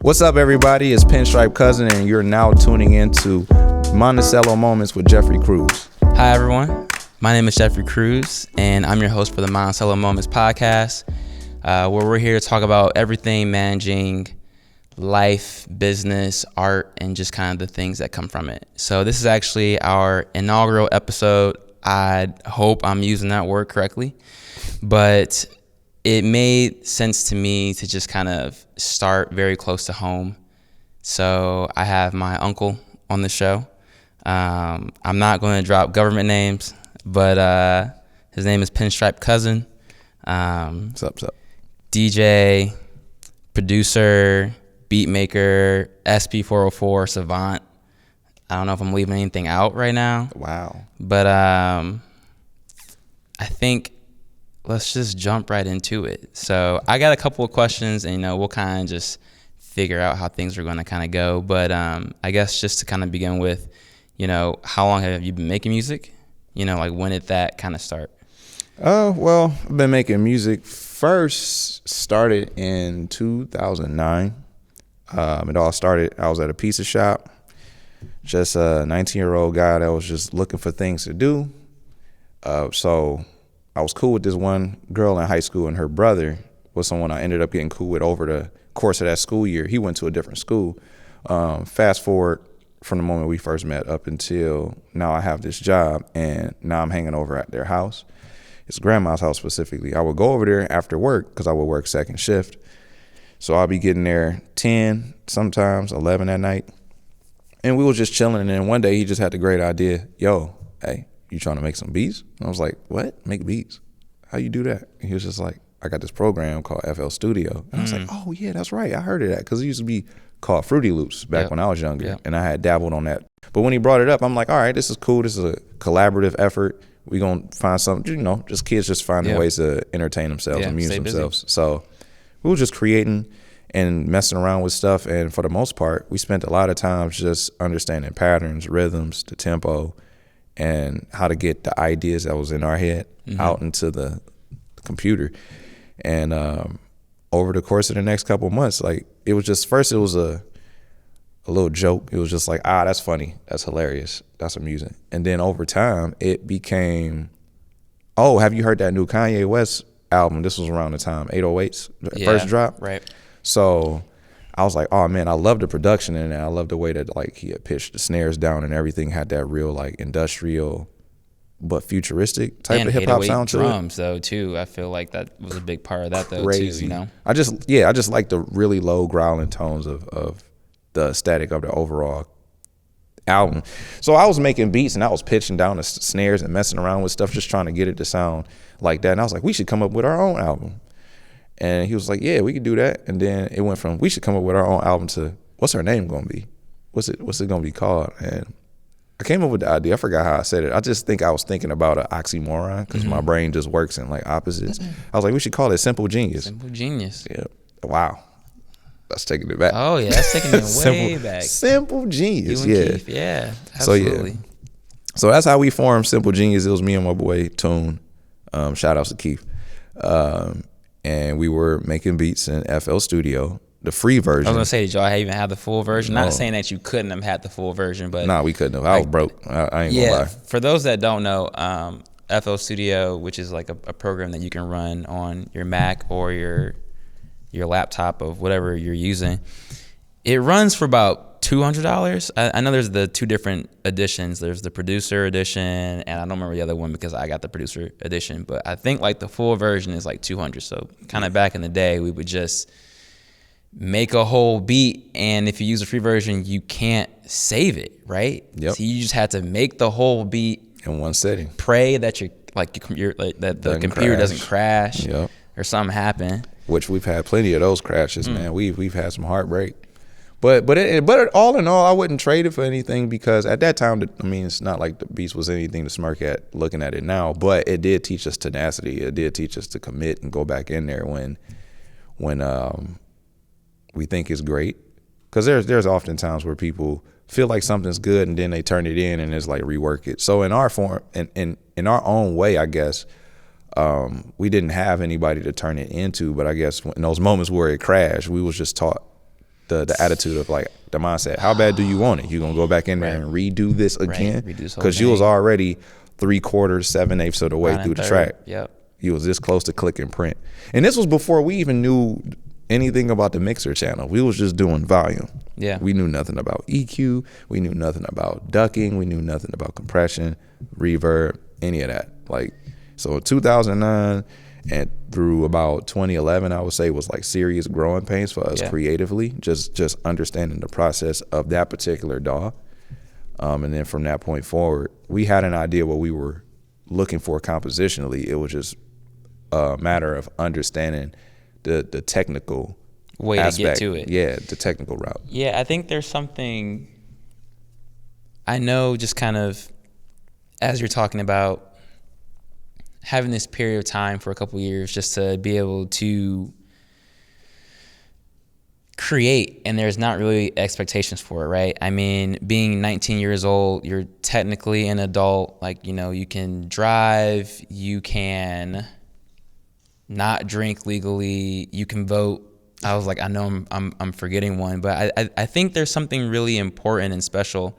What's up, everybody? It's Pinstrype Kouzin, and you're now tuning into Monticello Moments with Jeffrey CRUZ. Hi, everyone. My name is Jeffrey CRUZ, and I'm your host for the Monticello Moments podcast, where we're here to talk about everything managing life, business, art, and just kind of the things that come from it. So this is actually our inaugural episode. I hope I'm using that word correctly, but it made sense to me to just kind of start very close to home. So I have my uncle on the show. I'm not going to drop government names, but his name is Pinstrype Kouzin. What's up? DJ, producer, beat maker, SP404, savant. I don't know if I'm leaving anything out right now. Wow. But I think let's just jump right into it. So I got a couple of questions, and we'll kind of just figure out how things are going to kind of go. But I guess just to kind of begin with, how long have you been making music? Like when did that kind of start? Well, I've been making music. First started in 2009. It all started, I was at a pizza shop, just a 19-year-old guy that was just looking for things to do. So I was cool with this one girl in high school, and her brother was someone I ended up getting cool with over the course of that school year. He went to a different school. Fast forward from the moment we first met up until now, I have this job, and now I'm hanging over at their house. It's grandma's house specifically. I would go over there after work because I would work second shift. So I'll be getting there 10, sometimes 11 at night. And we was just chilling, and then one day he just had the great idea, yo, hey, you trying to make some beats? And I was like, what? Make beats? How you do that? And he was just like, I got this program called FL Studio. And I was like, oh yeah, that's right. I heard of that, because it used to be called Fruity Loops back when I was younger, and I had dabbled on that. But when he brought it up, I'm like, all right, this is cool. This is a collaborative effort. We gonna find something, just kids just finding ways to entertain themselves, amuse themselves. So we were just creating and messing around with stuff. And for the most part, we spent a lot of time just understanding patterns, rhythms, the tempo, and how to get the ideas that was in our head out into the computer. And over the course of the next couple of months, like, it was just, first it was a little joke. It was just like, that's funny, that's hilarious, that's amusing. And then over time, it became, oh, have you heard that new Kanye West album? This was around the time 808's first drop. Right. So I was like, oh man, I love the production in it. I love the way that, like, he had pitched the snares down, and everything had that real, like, industrial but futuristic type of hip hop sound to it. Drums though too. I feel like that was a big part of that though. Crazy. Too. I just like the really low growling tones of the aesthetic of the overall album. So I was making beats, and I was pitching down the snares and messing around with stuff, just trying to get it to sound like that. And I was like, we should come up with our own album. And he was like, yeah, we could do that. And then it went from, we should come up with our own album, to, what's our name gonna be? What's it gonna be called? And I came up with the idea. I forgot how I said it. I just think I was thinking about an oxymoron, because my brain just works in, like, opposites. I was like, we should call it Simple Genius. Simple Genius. Yeah. Wow. That's taking it back. Oh yeah, that's taking it way back. Simple Genius. Keith, yeah. Absolutely. So that's how we formed Simple Genius. It was me and my boy Toon. Shout outs to Keith. And we were making beats in FL Studio, the free version. I was gonna say, did y'all even have the full version? Not saying that you couldn't have had the full version, but we couldn't have. I was broke. I ain't gonna lie. For those that don't know, FL Studio, which is like a program that you can run on your Mac or your laptop of whatever you're using, it runs for about $200. I know there's the two different editions. There's the producer edition, and I don't remember the other one because I got the producer edition, but I think like the full version is like $200. So kind of back in the day, we would just make a whole beat, and if you use the free version, you can't save it, right? Yep. So you just had to make the whole beat in one setting. Pray that the computer doesn't crash or something happen. Which we've had plenty of those crashes, man. We've had some heartbreak. But all in all, I wouldn't trade it for anything, because at that time, it's not like the beats was anything to smirk at looking at it now, but it did teach us tenacity. It did teach us to commit and go back in there when we think it's great. Because there's often times where people feel like something's good, and then they turn it in and it's like rework it. So in our form, in our own way, I guess, we didn't have anybody to turn it into, but I guess in those moments where it crashed, we was just taught the attitude of like the mindset. How bad do you want it? You gonna go back in there and redo this again? Because you was already 3/4, 7/8 of the way through the track. Yep. You was this close to click and print. And this was before we even knew anything about the mixer channel. We was just doing volume. Yeah. We knew nothing about EQ. We knew nothing about ducking. We knew nothing about compression, reverb, any of that. Like, so 2009 and through about 2011, I would say, was like serious growing pains for us creatively, just understanding the process of that particular DAW. And then from that point forward, we had an idea what we were looking for compositionally. It was just a matter of understanding the technical way aspect. To get to it. Yeah, the technical route. Yeah, I think there's something, I know, just kind of as you're talking about having this period of time for a couple of years just to be able to create, and there's not really expectations for it, right? I mean, being 19 years old, you're technically an adult. Like, you know, you can drive, you can not drink legally, you can vote. I was like, I know I'm forgetting one, but I think there's something really important and special,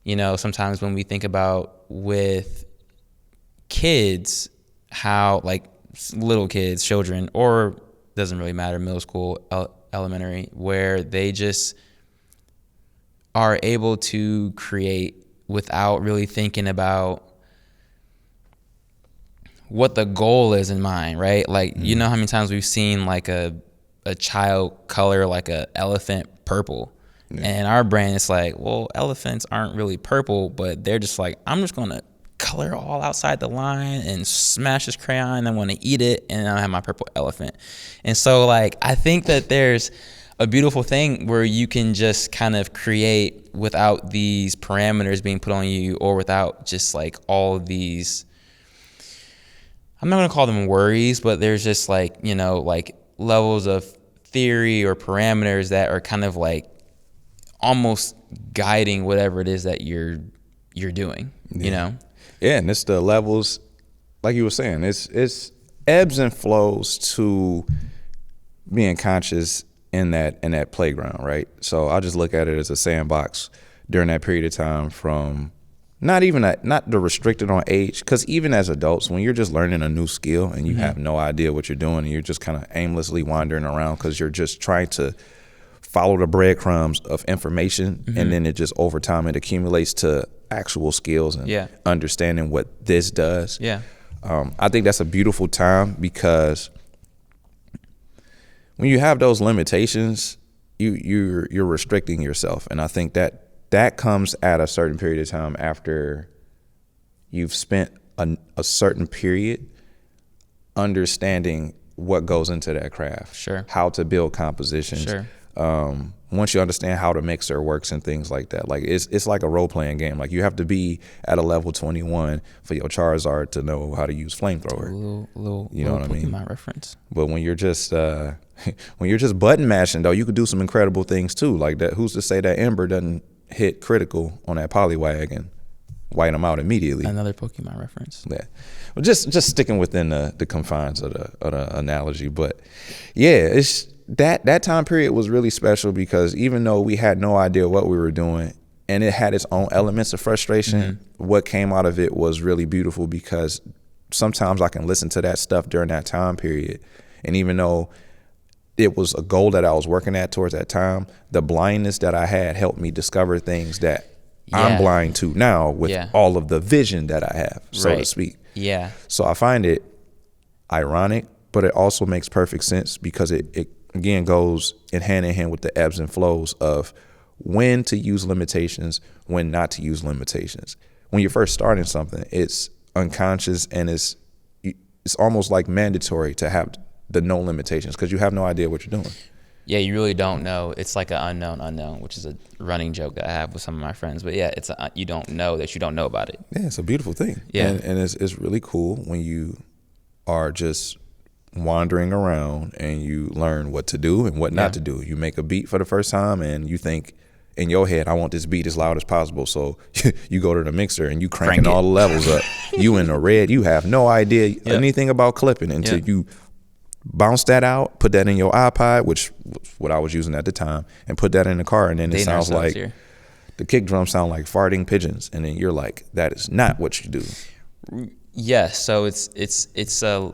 you know, sometimes when we think about with kids, how like little kids, children, or doesn't really matter, middle school, elementary, where they just are able to create without really thinking about what the goal is in mind, right? Like, you know how many times we've seen like a child color like a elephant purple, and our brain is like, well, elephants aren't really purple, but they're just like, I'm just gonna color all outside the line and smash this crayon and I want to eat it and I have my purple elephant. And so like, I think that there's a beautiful thing where you can just kind of create without these parameters being put on you, or without just like all of these, I'm not going to call them worries, but there's just like, you know, like levels of theory or parameters that are kind of like almost guiding whatever it is that you're doing, you know? Yeah, and it's the levels, like you were saying, it's ebbs and flows to being conscious in that playground, right? So I just look at it as a sandbox during that period of time, from not the restricted on age, because even as adults, when you're just learning a new skill and you have no idea what you're doing and you're just kind of aimlessly wandering around because you're just trying to follow the breadcrumbs of information, and then it just over time it accumulates to actual skills and understanding what this does. I think that's a beautiful time, because when you have those limitations, you're restricting yourself, and I think that comes at a certain period of time after you've spent a certain period understanding what goes into that craft, how to build compositions. Once you understand how the mixer works and things like that, like it's like a role-playing game. Like, you have to be at a level 21 for your Charizard to know how to use flamethrower. You know what I mean? My reference. But when you're just button mashing, though, you could do some incredible things too. Like that. Who's to say that Ember doesn't hit critical on that Poliwag and white them out immediately? Another Pokemon reference. Yeah. Well, just sticking within the confines of the analogy, but yeah, it's that time period was really special, because even though we had no idea what we were doing and it had its own elements of frustration, what came out of it was really beautiful, because sometimes I can listen to that stuff during that time period, and even though it was a goal that I was working at towards that time, the blindness that I had helped me discover things that I'm blind to now with all of the vision that I have, so to speak. So I find it ironic, but it also makes perfect sense, because it again goes in hand with the ebbs and flows of when to use limitations, when not to use limitations. When you're first starting something, it's unconscious, and it's almost like mandatory to have the no limitations, because you have no idea what you're doing. Yeah, you really don't know. It's like an unknown, which is a running joke that I have with some of my friends. But yeah, it's you don't know that you don't know about it. Yeah, it's a beautiful thing. Yeah, and it's really cool when you are just wandering around and you learn what to do and what not to do. You make a beat for the first time and you think in your head, I want this beat as loud as possible. So you go to the mixer and you cranking all the levels up. You in the red. You have no idea anything about clipping until you bounce that out, put that in your iPod, which was what I was using at the time, and put that in the car, and then it sounds like the kick drums sound like farting pigeons, and then you're like, that is not what you do. Yes, so it's a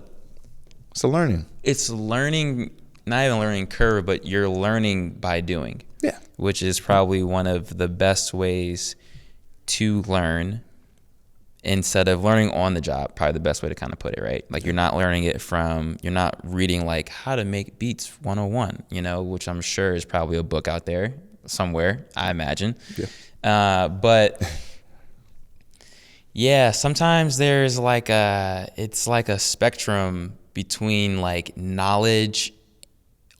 learning. It's learning, not even learning curve, but you're learning by doing. Yeah. Which is probably one of the best ways to learn instead of learning on the job. Probably the best way to kind of put it, right? Like you're not learning it you're not reading like how to make beats 101, which I'm sure is probably a book out there somewhere, I imagine. Yeah. But yeah, sometimes there's it's like a spectrum between like knowledge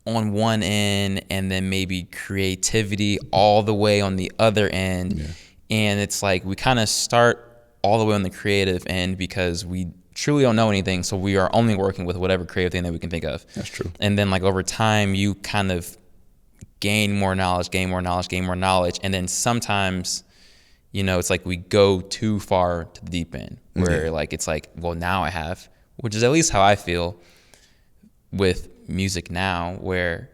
on one end and then maybe creativity all the way on the other end. Yeah. And it's like we kind of start all the way on the creative end because we truly don't know anything, so we are only working with whatever creative thing that we can think of. That's true. And then like over time you kind of gain more knowledge, and then sometimes it's like we go too far to the deep end where like it's like, well, now I have, which is at least how I feel with music now, where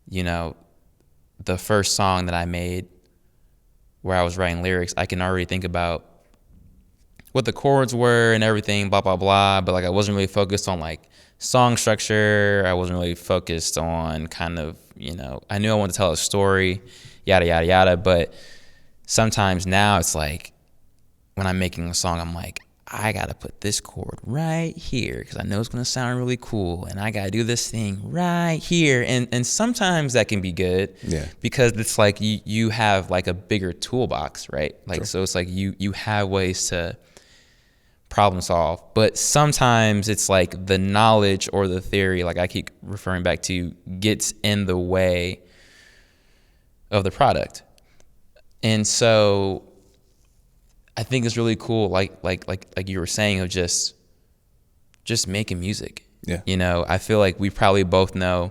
the first song that I made where I was writing lyrics, I can already think about what the chords were and everything, blah blah blah, but like I wasn't really focused on like song structure. I wasn't really focused on kind of, I knew I wanted to tell a story, yada yada yada, but sometimes now it's like when I'm making a song, I'm like, I gotta put this chord right here because I know it's gonna sound really cool, and I gotta do this thing right here. And sometimes that can be good, because it's like you have like a bigger toolbox, right? Like sure. So it's like you have ways to problem solve, but sometimes it's like the knowledge or the theory, like I keep referring back to, gets in the way of the product. And so I think it's really cool, like you were saying, of just making music. Yeah. I feel like we probably both know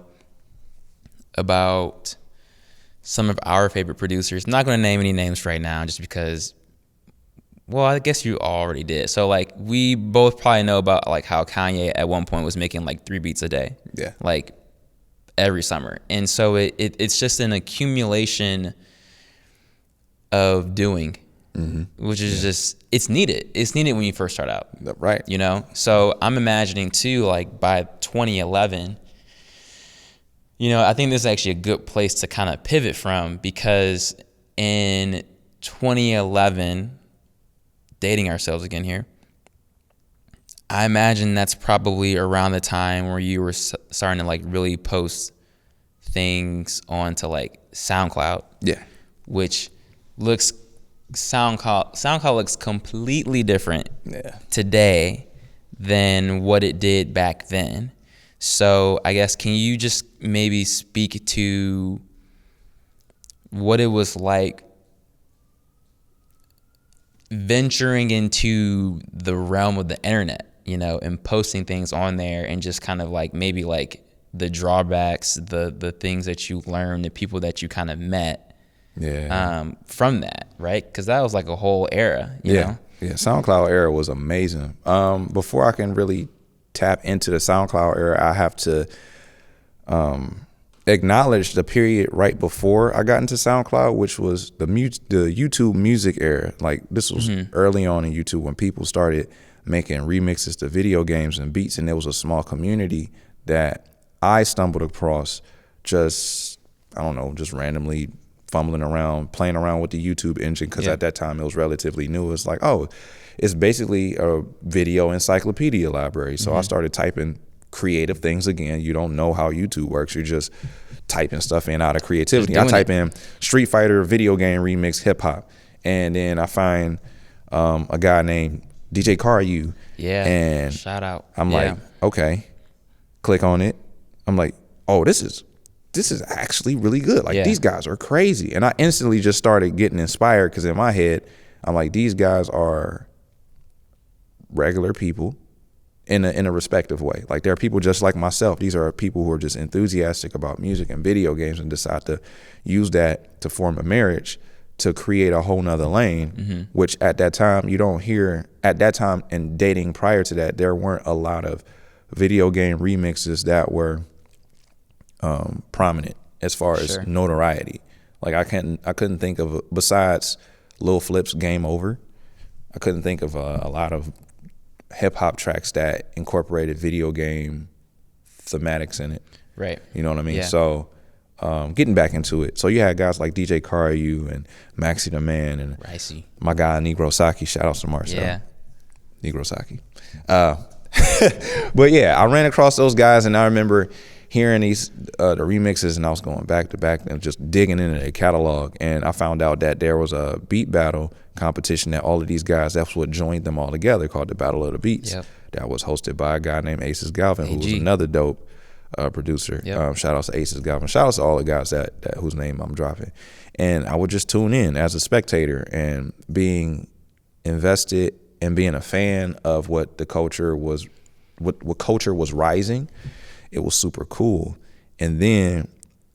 about some of our favorite producers. I'm not going to name any names right now just because, well, I guess you already did. So like we both probably know about like how Kanye at one point was making like 3 beats a day. Yeah. Like every summer. And so it's just an accumulation of doing. Mm-hmm. Which is just, it's needed. It's needed when you first start out. Right. So I'm imagining too, like by 2011, I think this is actually a good place to kind of pivot from, because in 2011, dating ourselves again here, I imagine that's probably around the time where you were starting to like really post things onto like SoundCloud. Yeah. Which SoundCloud looks completely different today than what it did back then. So I guess, can you just maybe speak to what it was like venturing into the realm of the internet, and posting things on there, and just kind of like maybe like the drawbacks, the things that you learned, the people that you kind of met from that, right? Because that was like a whole era, you know? Yeah, SoundCloud era was amazing. Before I can really tap into the SoundCloud era, I have to acknowledge the period right before I got into SoundCloud, which was the YouTube music era. Like this was early on in YouTube when people started making remixes to video games and beats, and there was a small community that I stumbled across just randomly fumbling around, playing around with the YouTube engine, because at that time it was relatively new. It's like, oh, it's basically a video encyclopedia library. So I started typing creative things again. You don't know how YouTube works. You're just typing stuff in out of creativity. I type in Street Fighter video game remix hip hop, and then I find a guy named DJ CRUZ. Yeah, and shout out. I'm like, okay, click on it. I'm like, oh, this is actually really good. Like these guys are crazy. And I instantly just started getting inspired, because in my head, I'm like, these guys are regular people in a respective way. Like they're people just like myself. These are people who are just enthusiastic about music and video games and decide to use that to form a marriage to create a whole nother lane, which at that time you don't hear. At that time, and dating prior to that, there weren't a lot of video game remixes that were prominent as far as notoriety. Like I couldn't think of, besides Lil Flip's Game Over, I couldn't think of a lot of hip hop tracks that incorporated video game thematics in it. Right. You know what I mean? Yeah. So getting back into it. So you had guys like DJ Caru and Maxi the Man and Ricey. My guy Negro Saki. Shout out to Marcel. Yeah. Negro Saki. But yeah, I ran across those guys, and I remember hearing these the remixes, and I was going back to back and just digging into their catalog, and I found out that there was a beat battle competition that all of these guys, that's what joined them all together, called the Battle of the Beats. Yep. That was hosted by a guy named Aces Galvin, who was another dope producer. Yep. Shout out to Aces Galvin. Shout out to all the guys that whose name I'm dropping. And I would just tune in as a spectator and being invested and being a fan of what the culture was, what culture was rising. It was super cool. And then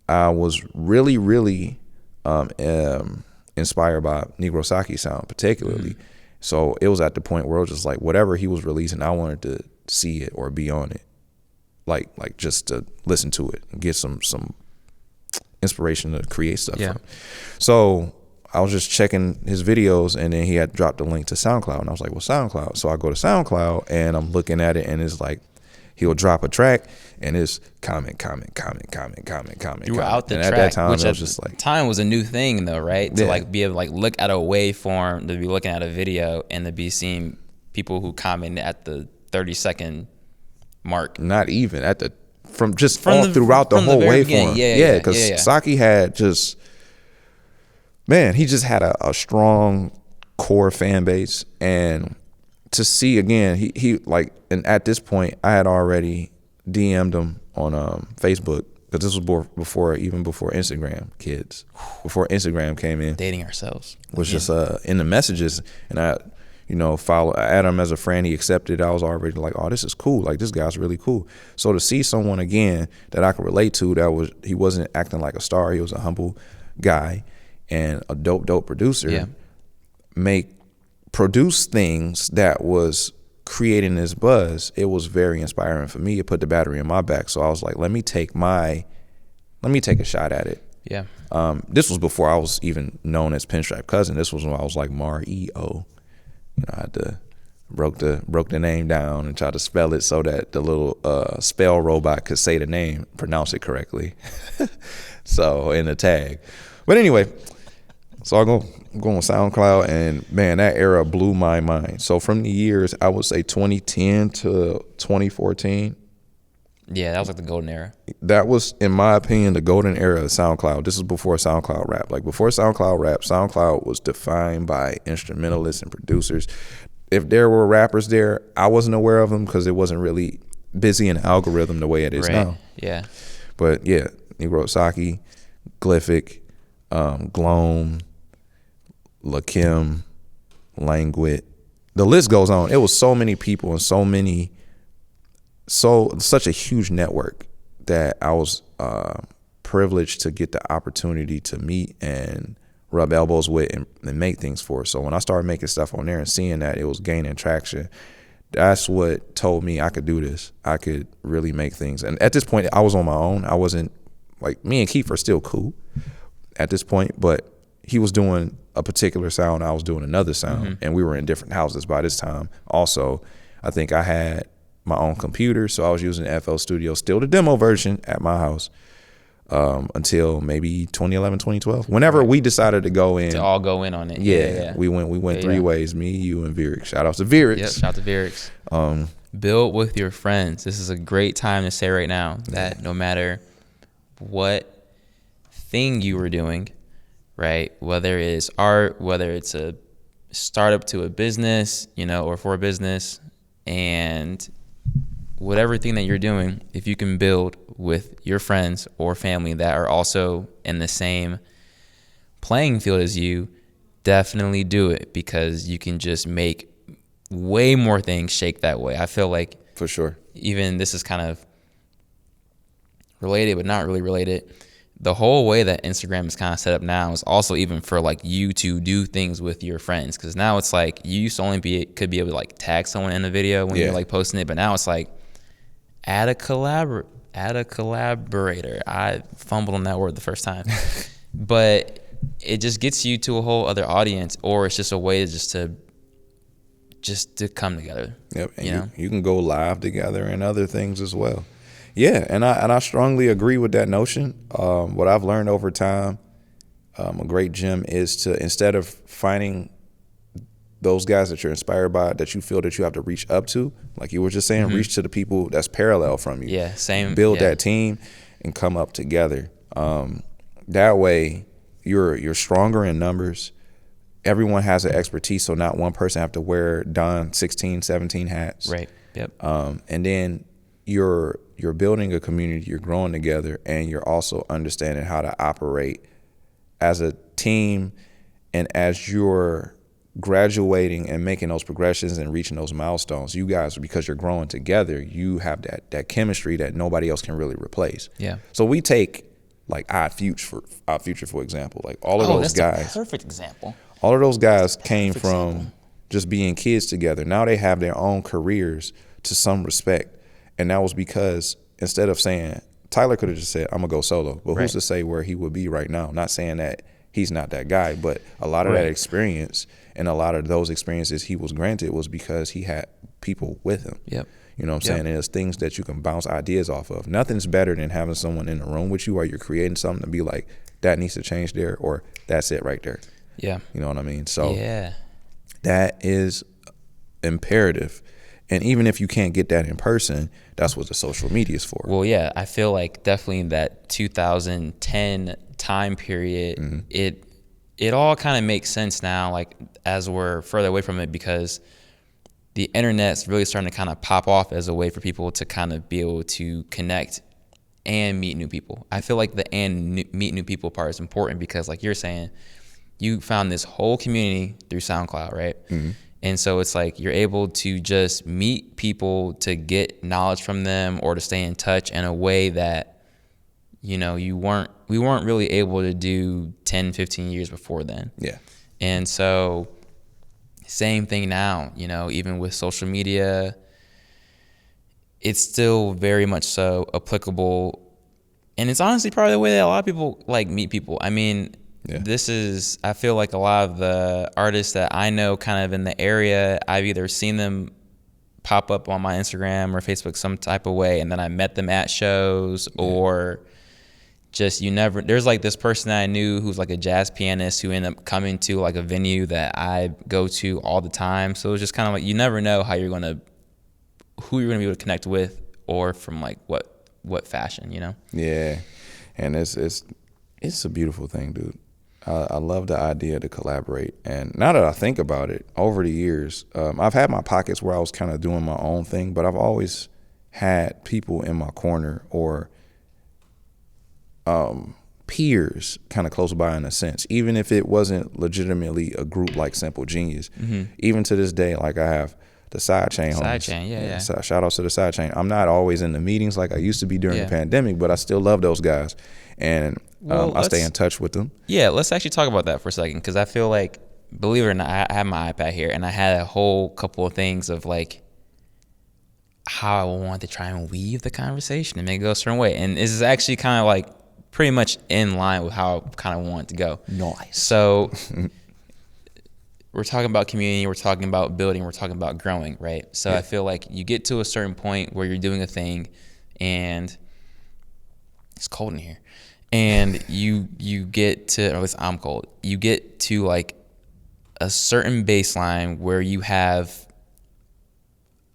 I was really, really inspired by Negro Saki's sound particularly. Mm-hmm. So it was at the point where it was just like whatever he was releasing, I wanted to see it or be on it. Like just to listen to it and get some inspiration to create stuff. Yeah. From. So I was just checking his videos, and then he had dropped a link to SoundCloud, and I was like, well, SoundCloud. So I go to SoundCloud, and I'm looking at it, and it's like, he'll drop a track, and it's comment. You were out the and track, at that time, which I was just like, time was a new thing though, right? To Yeah. like be able to like look at a waveform, to be looking at a video, and to be seeing people who comment at the 30-second mark. not even at the throughout the whole waveform. Yeah, because Saki had just, man, he just had a strong core fan base, and to see again, he like, and at this point, I had already DM'd him on Facebook, because this was before Instagram, kids, before Instagram came in. Dating ourselves. Was just in the messages, and I add him as a friend. He accepted. I was already like, oh, this is cool. Like, this guy's really cool. So to see someone again that I could relate to, he wasn't acting like a star. He was a humble guy and a dope producer. Yeah. Produce things that was creating this buzz. It was very inspiring for me. It put the battery in my back. So I was like, let me take a shot at it. Yeah. This was before I was even known as Pinstrype Kouzin. This was when I was like Mar-E-O. I had to broke the name down and tried to spell it so that the little spell robot could say the name, pronounce it correctly. So in the tag. But anyway, so I go on SoundCloud, and man, that era blew my mind. So from the years, I would say 2010 to 2014. Yeah, that was like the golden era. That was, in my opinion, the golden era of SoundCloud. This is before SoundCloud rap. Like, before SoundCloud rap, SoundCloud was defined by instrumentalists and producers. If there were rappers there, I wasn't aware of them because it wasn't really busy in the algorithm the way it is now. Yeah. But yeah, Negro Saki, Glyphic, Gloam, Lakim, Languid. The list goes on. It was so many people and such a huge network that I was privileged to get the opportunity to meet and rub elbows with and make things for. So when I started making stuff on there and seeing that it was gaining traction, that's what told me I could do this. I could really make things. And at this point, I was on my own. I wasn't, like, me and Keith are still cool at this point, but he was doing a particular sound, I was doing another sound, and we were in different houses by this time. Also, I think I had my own computer, so I was using FL Studio, still the demo version at my house, until maybe 2011, 2012. Whenever we decided to go in. To all go in on it. Yeah. We went three ways, me, you, and Virix. Shout out to Virix. Yep, shout out to Virix. Build with your friends. This is a great time to say right now that no matter what thing you were doing, right, whether it's art, whether it's a startup to a business, or for a business, and whatever thing that you're doing, if you can build with your friends or family that are also in the same playing field as you, definitely do it, because you can just make way more things shake that way. I feel like, for sure, even this is kind of related but not really related. The whole way that Instagram is kind of set up now is also even for like you to do things with your friends, because now it's like you used to only could be able to like tag someone in the video when you're like posting it, but now it's like add a collaborator. I fumbled on that word the first time. But it just gets you to a whole other audience, or it's just a way to come together. Yep, and you can go live together and other things as well. Yeah, and I strongly agree with that notion. What I've learned over time, a great gym is to, instead of finding those guys that you're inspired by, that you feel that you have to reach up to, like you were just saying, reach to the people that's parallel from you. Yeah, same. Build that team and come up together. That way, you're stronger in numbers. Everyone has an expertise, so not one person have to wear 16, 17 hats. Right. Yep. And then you're building a community, you're growing together, and you're also understanding how to operate as a team. And as you're graduating and making those progressions and reaching those milestones, you guys, because you're growing together, you have that chemistry that nobody else can really replace. Yeah. So we take like Odd Future, for example, like all of those guys. That's a perfect example. All of those guys came from just being kids together. Now they have their own careers to some respect. And that was because instead of saying, Tyler could have just said, I'm going to go solo. But who's to say where he would be right now? Not saying that he's not that guy, but a lot of that experience and a lot of those experiences he was granted was because he had people with him. Yep. You know what I'm saying? And there's things that you can bounce ideas off of. Nothing's better than having someone in the room with you while you're creating something to be like, that needs to change there, or that's it right there. Yeah. You know what I mean? So that is imperative. And even if you can't get that in person, that's what the social media is for. Well, yeah, I feel like definitely in that 2010 time period, it all kind of makes sense now, like as we're further away from it, because the internet's really starting to kind of pop off as a way for people to kind of be able to connect and meet new people. I feel like the meet new people part is important because, like you're saying, you found this whole community through SoundCloud, right? And so it's like you're able to just meet people to get knowledge from them or to stay in touch in a way that, you know, we weren't really able to do 10, 15 years before then. Yeah. And so same thing now, you know, even with social media, it's still very much so applicable. And it's honestly probably the way that a lot of people like meet people. I mean, I feel like a lot of the artists that I know kind of in the area, I've either seen them pop up on my Instagram or Facebook some type of way, and then I met them at shows, or just there's like this person that I knew who's like a jazz pianist who ended up coming to like a venue that I go to all the time. So it's just kind of like, you never know who you're going to be able to connect with, or from like what fashion, you know? Yeah. And it's a beautiful thing, dude. I love the idea to collaborate. And now that I think about it, over the years, I've had my pockets where I was kind of doing my own thing, but I've always had people in my corner or peers kind of close by in a sense, even if it wasn't legitimately a group like Simple Genius. Even to this day, like I have the Sidechain homies. Sidechain, Shout out to the Sidechain. I'm not always in the meetings like I used to be during the pandemic, but I still love those guys. And I stay in touch with them. Yeah, let's actually talk about that for a second, because I feel like, believe it or not, I have my iPad here, and I had a whole couple of things of like how I wanted to try and weave the conversation and make it go a certain way. And this is actually kind of like pretty much in line with how I kind of want it to go. Nice. So we're talking about community, we're talking about building, we're talking about growing, right? So I feel like you get to a certain point where you're doing a thing, and it's cold in here. And you get to, or at least I'm cold, you get to like a certain baseline where you have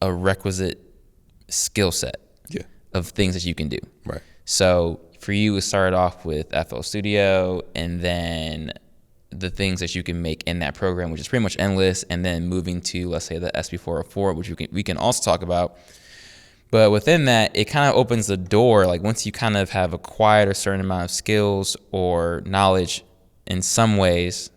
a requisite skill set of things that you can do. Right. So for you, it started off with FL Studio, and then the things that you can make in that program, which is pretty much endless, and then moving to, let's say, the SB404, which we can also talk about. But within that, it kind of opens the door. Like once you kind of have acquired a certain amount of skills or knowledge in some ways,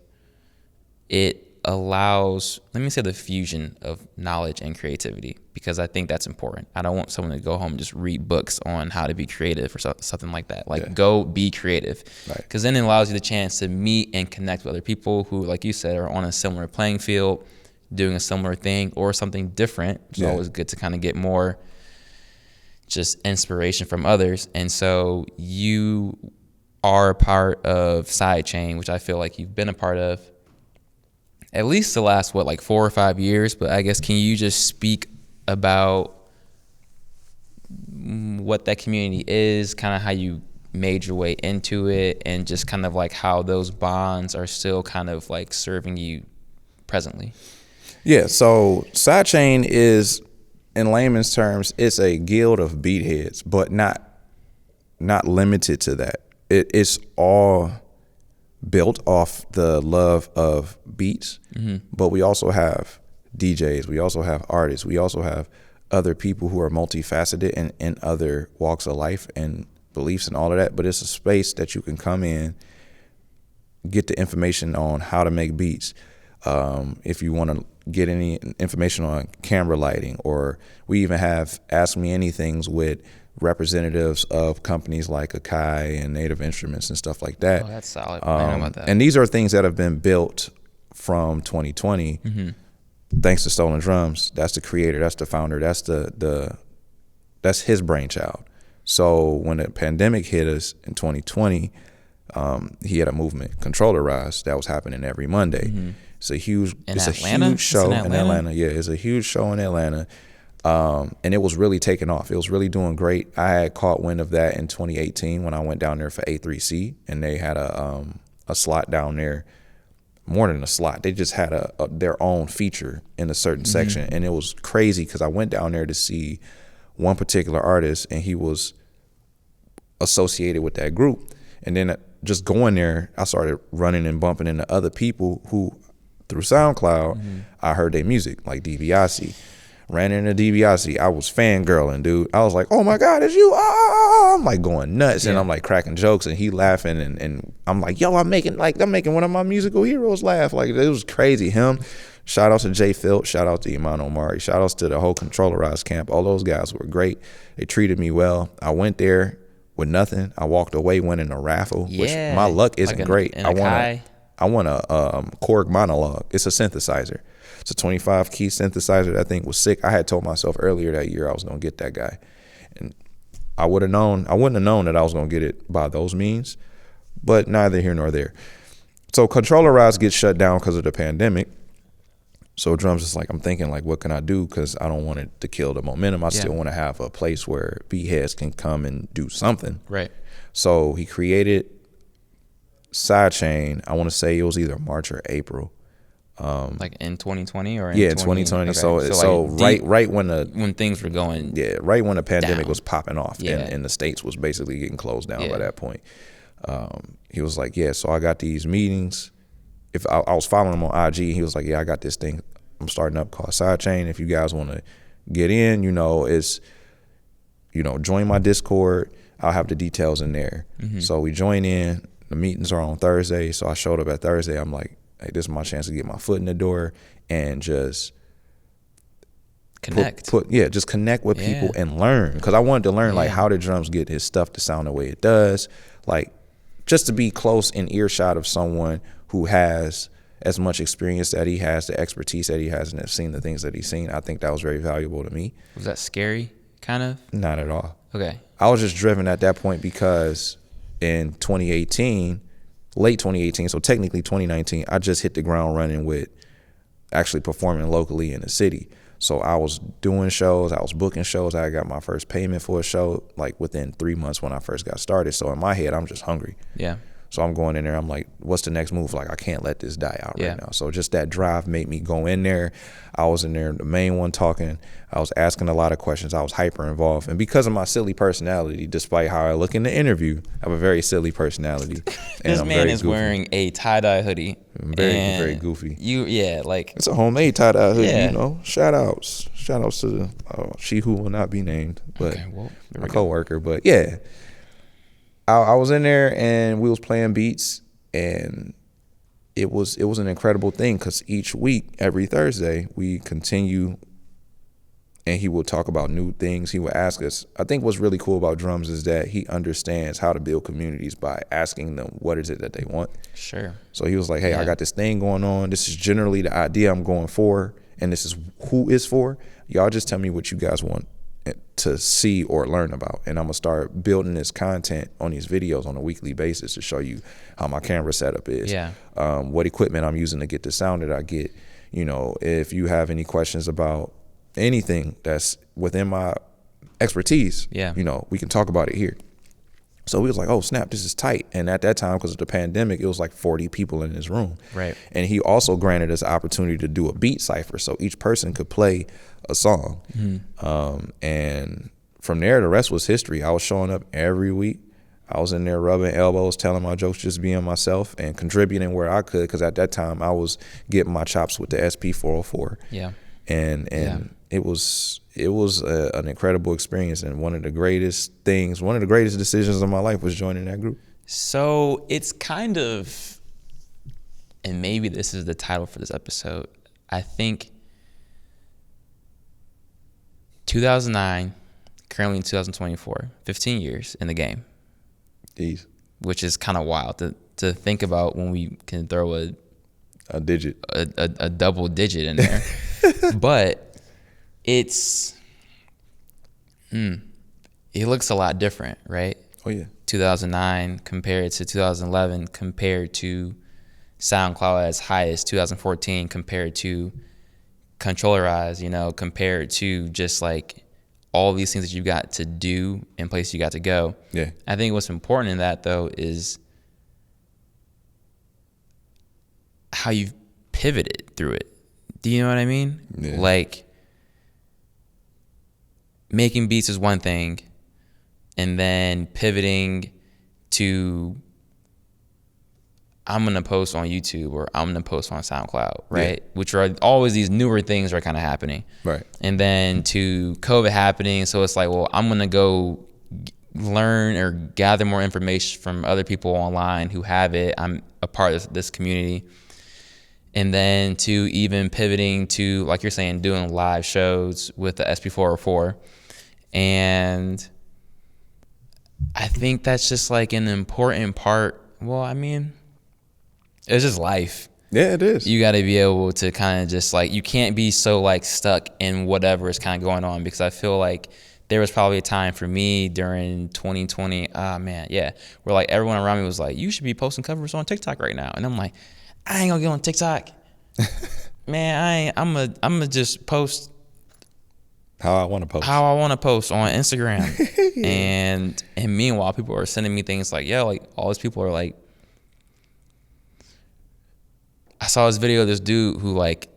it allows, let me say, the fusion of knowledge and creativity, because I think that's important. I don't want someone to go home and just read books on how to be creative or something like that. Like go be creative, because then it allows you the chance to meet and connect with other people who, like you said, are on a similar playing field, doing a similar thing or something different. It's always good to kind of get more just inspiration from others. And so you are a part of Sidechain, which I feel like you've been a part of at least the last, 4 or 5 years. But I guess, can you just speak about what that community is, kind of how you made your way into it, and just kind of like how those bonds are still kind of like serving you presently? Yeah, so Sidechain is, in layman's terms, it's a guild of beatheads, but not limited to that. It's all built off the love of beats, but we also have DJs, we also have artists, we also have other people who are multifaceted and in other walks of life and beliefs and all of that. But it's a space that you can come in, get the information on how to make beats. If you want to get any information on camera lighting, or we even have Ask Me Anythings with representatives of companies like Akai and Native Instruments and stuff like that. Oh, that's solid. I know about that. And these are things that have been built from 2020. Thanks to Stolen Drums. That's the creator, that's the founder, that's that's his brainchild. So when the pandemic hit us in 2020, he had a movement, CRUZ, that was happening every Monday. It's a huge show in Atlanta. Yeah, it's a huge show in Atlanta. And it was really taking off. It was really doing great. I had caught wind of that in 2018 when I went down there for A3C, and they had a slot down there. More than a slot, they just had their own feature in a certain section, and it was crazy because I went down there to see one particular artist, and he was associated with that group. And then just going there, I started running and bumping into other people who, through SoundCloud, I heard their music, like DiBiase. Ran into DiBiase. I was fangirling, dude. I was like, oh my God, it's you. I'm like going nuts, and I'm like cracking jokes, and he laughing, and I'm like, yo, I'm making one of my musical heroes laugh. Like, it was crazy. Him. Shout out to Jay Filt. Shout out to Iman Omari. Shout outs to the whole CRUZ camp. All those guys were great. They treated me well. I went there with nothing. I walked away winning a raffle, which my luck isn't like great. I won a Korg monologue. It's a synthesizer. It's a 25 key synthesizer. That thing was sick. I had told myself earlier that year I was gonna get that guy, and I wouldn't have known that I was gonna get it by those means. But neither here nor there. So CRUZ gets shut down because of the pandemic. So Drums is like, I'm thinking like, what can I do? Because I don't want it to kill the momentum. I still want to have a place where beatheads can come and do something. Right. So he created Sidechain. I want to say it was either March or April. Like in 2020 or in 2020. Okay. So like right when things were going right when the pandemic was popping off, and the states was basically getting closed down by that point. He was like, so I got these meetings. If I was following him on IG, he was like, I got this thing I'm starting up called Sidechain. If you guys want to get in, join my Discord. I'll have the details in there. So we join in. The meetings are on Thursday. So I showed up at Thursday. I'm like, hey, this is my chance to get my foot in the door and just connect. Just connect with people and learn. Because I wanted to learn like how did Drums get his stuff to sound the way it does. Like, just to be close in earshot of someone who has as much experience that he has, the expertise that he has, and has seen the things that he's seen. I think that was very valuable to me. Was that scary, kind of? Not at all. Okay. I was just driven at that point because in 2018, late 2018, so technically 2019, I just hit the ground running with actually performing locally in the city. So I was doing shows, I was booking shows. I got my first payment for a show like within 3 months when I first got started. So in my head, I'm just hungry. Yeah. So I'm going in there, I'm like, what's the next move? Like, I can't let this die out right now. So just that drive made me go in there. I was in there, the main one talking. I was asking a lot of questions. I was hyper involved. And because of my silly personality, despite how I look in the interview, I have a very silly personality. And this man is wearing a tie-dye hoodie. Very goofy. It's a homemade tie-dye hoodie, Shout outs to the she who will not be named, but my coworker. But yeah. I was in there and we was playing beats, and it was an incredible thing because each week, every Thursday, we continue, and he would talk about new things. He would ask us. I think what's really cool about Drums is that he understands how to build communities by asking them what is it that they want. Sure. So he was like, hey, I got this thing going on. This is generally the idea I'm going for, and this is who is for. Y'all just tell me what you guys want, to see or learn about. And I'm gonna start building this content on these videos on a weekly basis to show you how my camera setup is, what equipment I'm using to get the sound that I get. You know, if you have any questions about anything that's within my expertise, you know, we can talk about it here. So we was like, oh snap, this is tight. And at that time, because of the pandemic, it was like 40 people in this room. Right. And he also granted us the opportunity to do a beat cipher, so each person could play a song. And from there, the rest was history. I was showing up every week. I was in there rubbing elbows, telling my jokes, just being myself and contributing where I could, because at that time I was getting my chops with the SP404. And it was an incredible experience, and one of the greatest decisions of my life was joining that group. So it's kind of, and maybe this is the title for this episode, I think 2009, currently in 2024, 15 years in the game. Jeez. Which is kind of wild to think about, when we can throw a digit, a double digit in there. But it looks a lot different, right? Oh yeah. 2009 compared to 2011, compared to SoundCloud as high as 2014, compared to Controllerized, you know, compared to just like all these things that you got to do and places you got to go. Yeah. I think what's important in that, though, is how you've pivoted through it. Do you know what I mean? Yeah. Like, making beats is one thing, and then pivoting to, I'm going to post on YouTube or I'm going to post on SoundCloud, right? Yeah. Which are always these newer things are kind of happening. Right. And then to COVID happening. So it's like, well, I'm going to go learn or gather more information from other people online who have it. I'm a part of this community. And then to even pivoting to, like you're saying, doing live shows with the SP404. And I think that's just like an important part. Well, I mean, it's just life. Yeah, it is. You got to be able to kind of just like, you can't be so like stuck in whatever is kind of going on, because I feel like there was probably a time for me during 2020, where like everyone around me was like, you should be posting covers on TikTok right now. And I'm like, I ain't gonna get on TikTok. Man, I'm gonna just post how I want to post on Instagram. Yeah. And meanwhile, people are sending me things like, like all these people are like, I saw this video of this dude who like,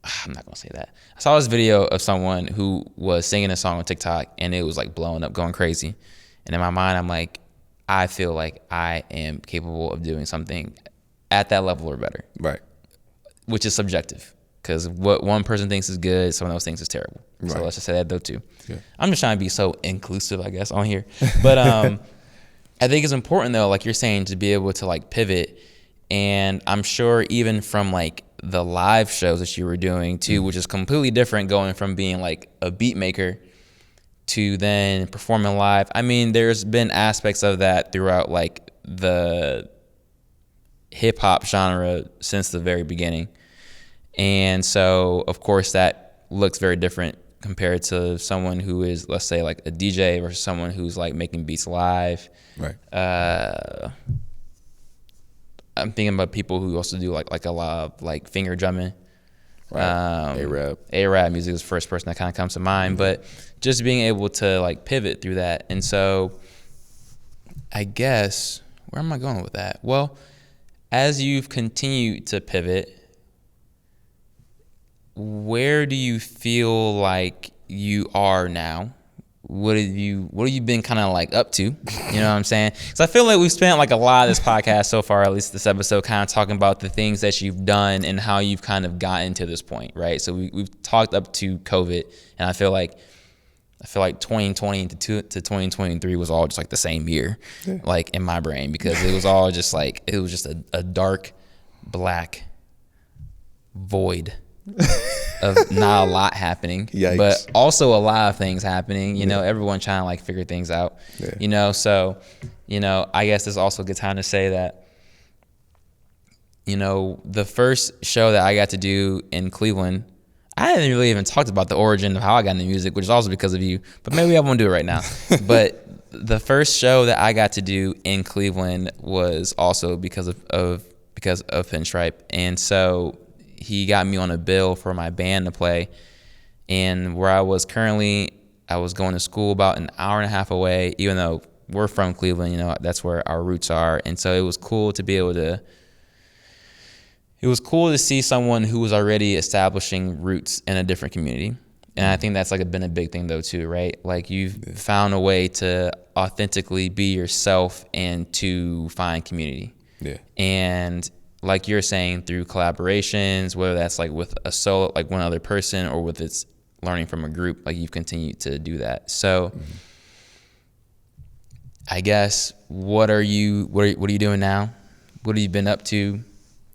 I'm not gonna say that. I saw this video of someone who was singing a song on TikTok and it was like blowing up, going crazy. And in my mind, I'm like, I feel like I am capable of doing something at that level or better. Right. Which is subjective, because what one person thinks is good, someone else thinks is terrible. Right. So let's just say that though too. Yeah. I'm just trying to be so inclusive, I guess, on here. But I think it's important though, like you're saying, to be able to like pivot. And I'm sure even from like the live shows that you were doing too, which is completely different, going from being like a beat maker to then performing live. I mean, there's been aspects of that throughout like the hip hop genre since the very beginning. And so of course that looks very different compared to someone who is, let's say, like a DJ versus someone who's like making beats live. Right. I'm thinking about people who also do like a lot of like finger drumming. Right. A-Rap music is the first person that kind of comes to mind. Mm-hmm. But just being able to like pivot through that. And so I guess, where am I going with that? Well, as you've continued to pivot, where do you feel like you are now? What have you been kind of like up to? You know what I'm saying? Because I feel like we've spent like a lot of this podcast so far, at least this episode, kind of talking about the things that you've done and how you've kind of gotten to this point, right? So we've talked up to COVID, and I feel like 2020 to 2023 was all just like the same year, like in my brain, because it was all just like, it was just a dark, black void of not a lot happening. Yikes. But also a lot of things happening, you know, everyone trying to like figure things out, you know? So, you know, I guess it's also a good time to say that, you know, the first show that I got to do in Cleveland, I haven't really even talked about the origin of how I got into music, which is also because of you, but maybe I won't do it right now. But the first show that I got to do in Cleveland was also because of Pinstrype. And so he got me on a bill for my band to play. And where I was currently, I was going to school about an hour and a half away, even though we're from Cleveland, you know, that's where our roots are. And so it was cool to be able to, it was cool to see someone who was already establishing roots in a different community. And I think that's like been a big thing though too, right? Like you've found a way to authentically be yourself and to find community. Yeah. And like you're saying, through collaborations, whether that's like with a solo, like one other person, or with it's learning from a group, like you've continued to do that. So I guess what are you doing now? What have you been up to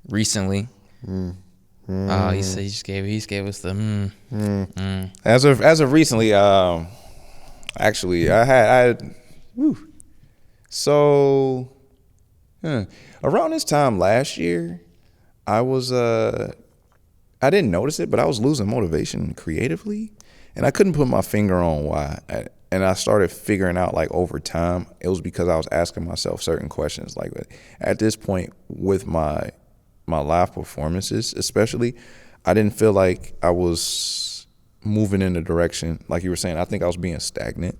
recently? He said he just gave us the As of recently, actually I had so around this time last year, I was I didn't notice it, but I was losing motivation creatively, and I couldn't put my finger on why. And I started figuring out, like, over time, it was because I was asking myself certain questions. Like, at this point with my live performances, especially, I didn't feel like I was moving in the direction, like you were saying. I think I was being stagnant.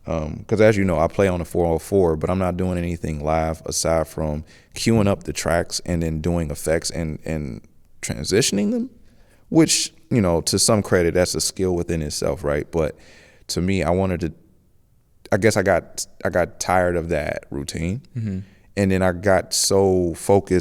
Because as you know, I play on the 404, but I'm not doing anything live aside from queuing up the tracks and then doing effects and transitioning them, which, you know, to some credit, that's a skill within itself, right? But to me, I guess I got tired of that routine. And then I got so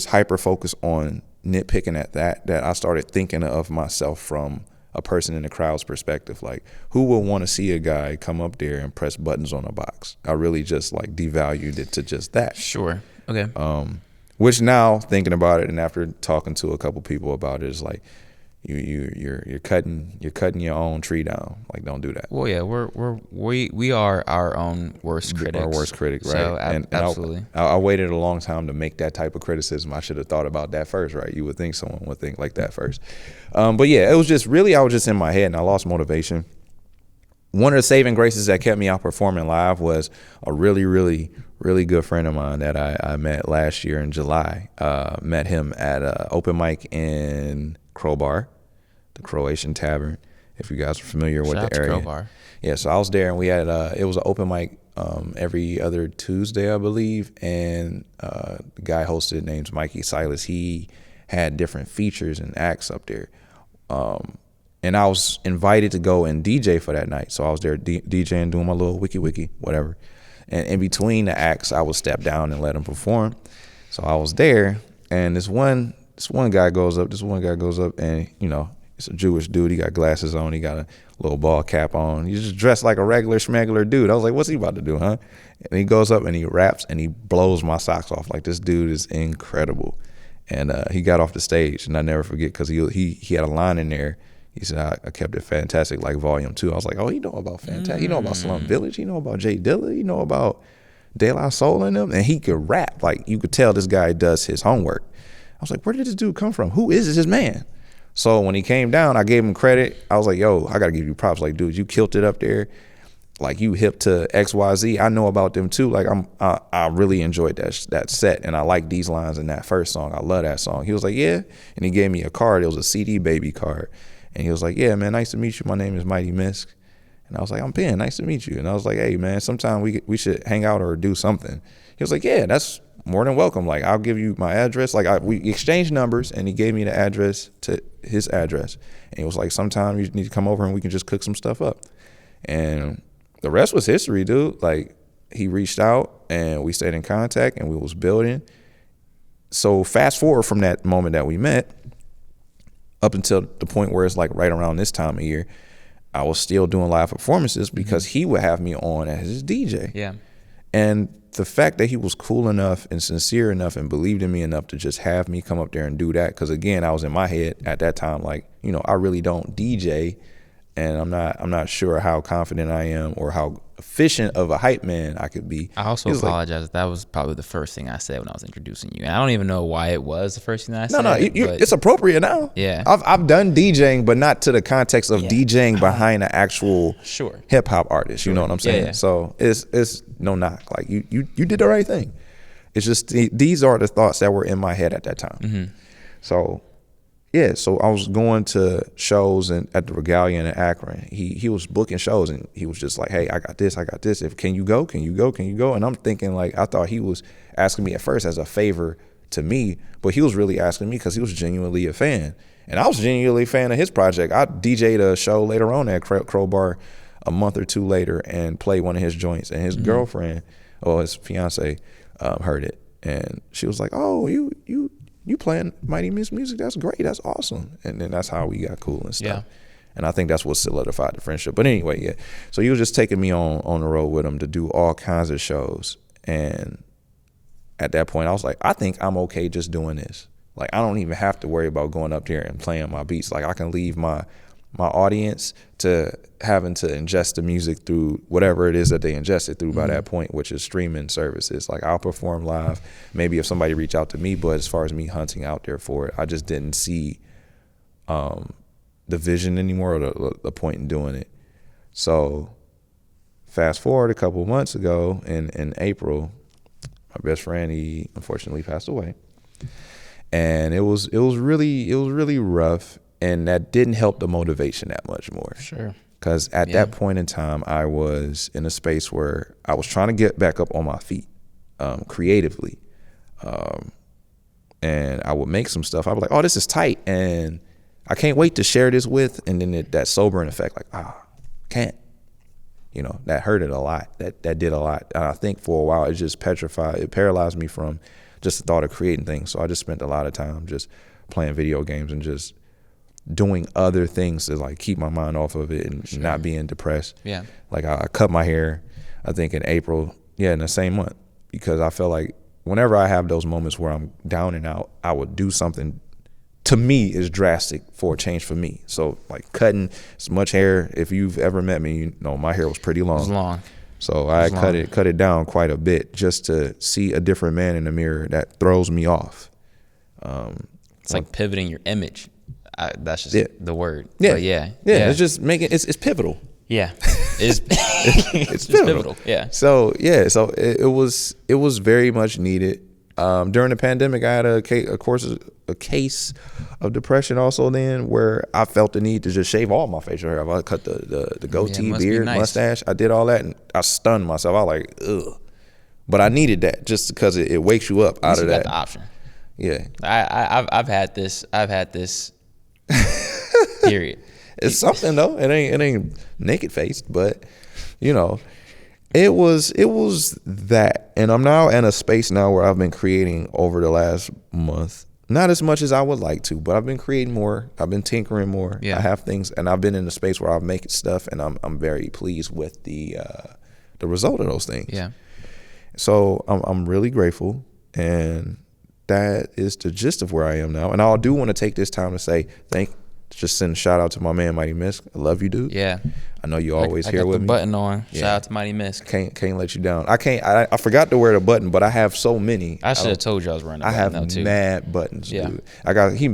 hyper focused on nitpicking at that I started thinking of myself from a person in the crowd's perspective. Like, who would want to see a guy come up there and press buttons on a box? I really just like devalued it to just that. Sure. Okay. Which now, thinking about it and after talking to a couple people about it, is like, you're cutting your own tree down. Like, don't do that. Well, yeah, we are our own worst critics. Our worst critic, right? So, absolutely. I waited a long time to make that type of criticism. I should have thought about that first, right? You would think someone would think like that first. But yeah, it was just really, I was just in my head and I lost motivation. One of the saving graces that kept me out performing live was a really, really, really good friend of mine that I met last year in July. Met him at an open mic in Crowbar, the Croatian Tavern, if you guys are familiar with the area. Crowbar. Yeah, so I was there and we had it was an open mic every other Tuesday, I believe, and the guy hosted, named Mikey Silas. He had different features and acts up there. And I was invited to go and DJ for that night. So I was there DJing, doing my little wiki, whatever. And in between the acts, I would step down and let him perform. So I was there, and this one guy goes up, and, you know, it's a Jewish dude. He got glasses on. He got a little ball cap on. He's just dressed like a regular schmegular dude. I was like, what's he about to do, huh? And he goes up and he raps and he blows my socks off. Like, this dude is incredible. And he got off the stage, and I never forget, because he had a line in there. He said, I kept it fantastic, like Volume 2. I was like, oh, he know about Fantastic. He know about Slum Village. He know about Jay Dilla. He know about De La Soul and them. And he could rap. Like, you could tell this guy does his homework. I was like, where did this dude come from? Who is this man? So when he came down, I gave him credit. I was like, yo, I got to give you props. Like, dude, you killed it up there. Like, you hip to XYZ. I know about them too. Like, I really enjoyed that set. And I like these lines in that first song. I love that song. He was like, yeah. And he gave me a card. It was a CD Baby card. And he was like, yeah, man, nice to meet you. My name is Mighty Misk. And I was like, I'm Ben, nice to meet you. And I was like, hey, man, sometime we should hang out or do something. He was like, yeah, that's more than welcome. Like, I'll give you my address. Like, we exchanged numbers, and he gave me the address to his address. And he was like, sometime you need to come over and we can just cook some stuff up. And the rest was history, dude. Like, he reached out and we stayed in contact and we was building. So fast forward from that moment that we met up until the point where it's like right around this time of year, I was still doing live performances because he would have me on as his DJ. Yeah. And the fact that he was cool enough and sincere enough and believed in me enough to just have me come up there and do that, because again, I was in my head at that time, like, you know, I really don't DJ, and I'm not sure how confident I am or how efficient of a hype man I could be. I also apologize. That was probably the first thing I said when I was introducing you. And I don't even know why it was the first thing that I said. No, it's appropriate now. Yeah. I've done DJing, but not to the context of DJing behind an actual hip hop artist. You know what I'm saying? Yeah. So it's no knock. Like you did the right thing. It's just these are the thoughts that were in my head at that time. Mm-hmm. So yeah, so I was going to shows at the Regalia in Akron. He was booking shows, and he was just like, hey, I got this. Can you go? And I'm thinking, like, I thought he was asking me at first as a favor to me, but he was really asking me because he was genuinely a fan. And I was genuinely a fan of his project. I DJ'd a show later on at Crowbar a month or two later and played one of his joints, and his girlfriend, or his fiance, heard it. And she was like, oh, you playing Mighty Miss music? That's great. That's awesome. And then that's how we got cool and stuff. Yeah. And I think that's what solidified the friendship. But anyway, yeah. So he was just taking me on the road with him to do all kinds of shows. And at that point, I was like, I think I'm okay just doing this. Like, I don't even have to worry about going up there and playing my beats. Like, I can leave my audience to having to ingest the music through whatever it is that they ingest it through by that point, which is streaming services. Like, I'll perform live, maybe if somebody reach out to me, but as far as me hunting out there for it, I just didn't see the vision anymore, or the point in doing it. So fast forward a couple months ago in April, my best friend, he unfortunately passed away. And it was really rough. And that didn't help the motivation that much more. Sure. Because at that point in time, I was in a space where I was trying to get back up on my feet creatively. And I would make some stuff. I was like, oh, this is tight. And I can't wait to share this with. And then that sobering effect, like, can't. You know, that hurted a lot. That did a lot. And I think for a while, it just paralyzed me from just the thought of creating things. So I just spent a lot of time just playing video games and just doing other things to like keep my mind off of it and not being depressed. Yeah. Like I cut my hair, I think in April, in the same month, because I felt like whenever I have those moments where I'm down and out, I would do something to me is drastic for a change for me. So like cutting as much hair, if you've ever met me, you know my hair was pretty long. It was long. So I cut it down quite a bit just to see a different man in the mirror that throws me off. It's like pivoting your image. That's just the word. Yeah. But yeah. It's just making it's pivotal. Yeah. It's pivotal. Yeah. So it was very much needed. During the pandemic, I had a case of depression also then, where I felt the need to just shave all my facial hair. I cut the goatee, beard, mustache. I did all that, and I stunned myself. I was like, ugh. But I needed that just because it wakes you up out of that. Got the option. Yeah. I've had this period. It's something though. It ain't naked faced, but you know, it was that. And I'm now in a space now where I've been creating over the last month. Not as much as I would like to, but I've been creating more. I've been tinkering more. Yeah. I have things, and I've been in a space where I'm making stuff, and I'm very pleased with the result of those things. Yeah. So I'm really grateful, and that is the gist of where I am now. And I do want to take this time to say just send a shout out to my man Mighty Miss. I love you, dude. Yeah. I know you always here with me. I got the button on. Yeah. Shout out to Mighty Miss. Can't let you down. I forgot to wear the button, but I have so many. I should have told you I was wearing a button. I have though, too. mad buttons, dude.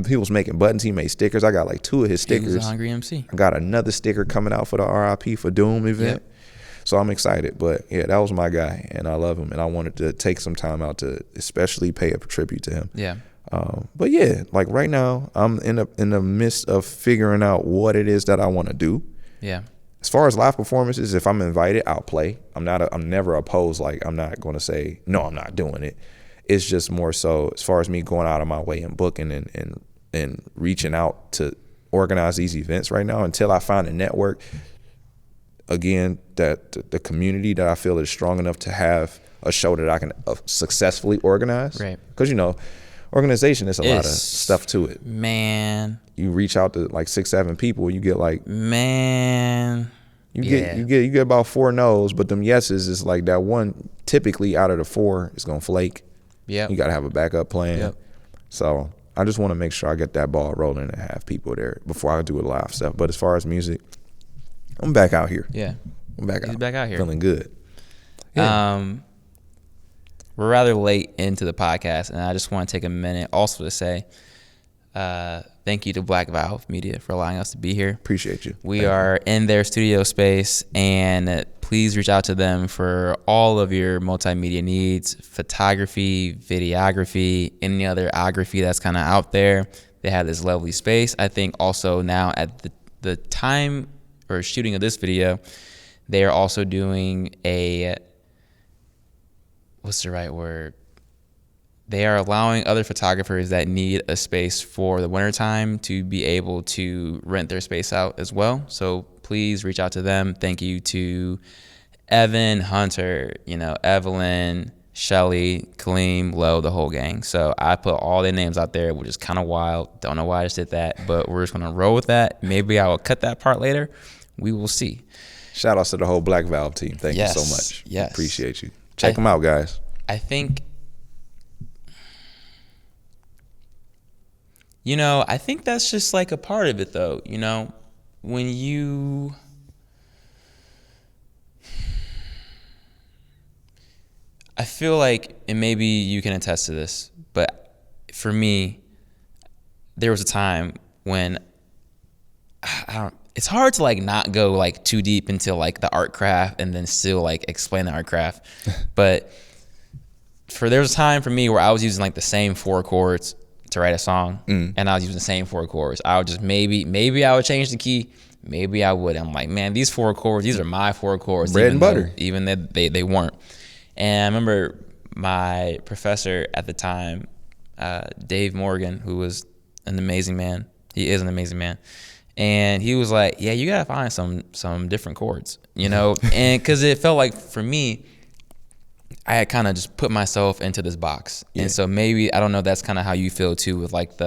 He was making buttons. He made stickers. I got like 2 of his stickers. He was a hungry MC. I got another sticker coming out for the RIP for Doom event. Yep. So I'm excited. But yeah, that was my guy, and I love him, and I wanted to take some time out to especially pay a tribute to him. Yeah. But yeah, like right now, I'm in the midst of figuring out what it is that I want to do. Yeah. As far as live performances, if I'm invited, I'll play. I'm never opposed. Like, I'm not going to say no, I'm not doing it. It's just more so as far as me going out of my way and booking and reaching out to organize these events right now until I find a network. Again, that the community that I feel is strong enough to have a show that I can successfully organize. Right. Because organization is a lot of stuff to it. Man. You reach out to like 6-7 people, you get like you get about 4 no's, but them yeses is like that one typically out of the 4 is gonna flake. Yeah. You gotta have a backup plan. Yep. So I just want to make sure I get that ball rolling and have people there before I do a live stuff. But as far as music, I'm back out here. Yeah. I'm back out. He's back out here. Feeling good. Yeah. We're rather late into the podcast, and I just want to take a minute also to say thank you to Black Valve Media for allowing us to be here. Appreciate you. We are in their studio space, and please reach out to them for all of your multimedia needs, photography, videography, any other ography that's kind of out there. They have this lovely space. I think also now at the time or shooting of this video, they are also doing what's the right word? They are allowing other photographers that need a space for the wintertime to be able to rent their space out as well. So please reach out to them. Thank you to Evan, Hunter, Evelyn, Shelly, Kaleem, Lo, the whole gang. So I put all their names out there, which is kind of wild. Don't know why I just did that, but we're just going to roll with that. Maybe I will cut that part later. We will see. Shout outs to the whole Black Valve team. Thank you so much. Yes. Appreciate you. Check them out, guys. I think, I think that's just like a part of it though. When I feel like, and maybe you can attest to this, but for me, there was a time when it's hard to like not go like too deep into like the art craft and then still like explain the art craft. But there was a time for me where I was using like the same 4 chords to write a song, and I was using the same 4 chords. I would just maybe I would change the key, maybe I would. I'm like, man, these 4 chords, these are my 4 chords. Bread and butter. Even they weren't. And I remember my professor at the time, Dave Morgan, who was an amazing man. He is an amazing man. And he was like, yeah, you got to find some different chords, and because it felt like for me, I had kind of just put myself into this box. Yeah. And so maybe, I don't know, that's kind of how you feel too with like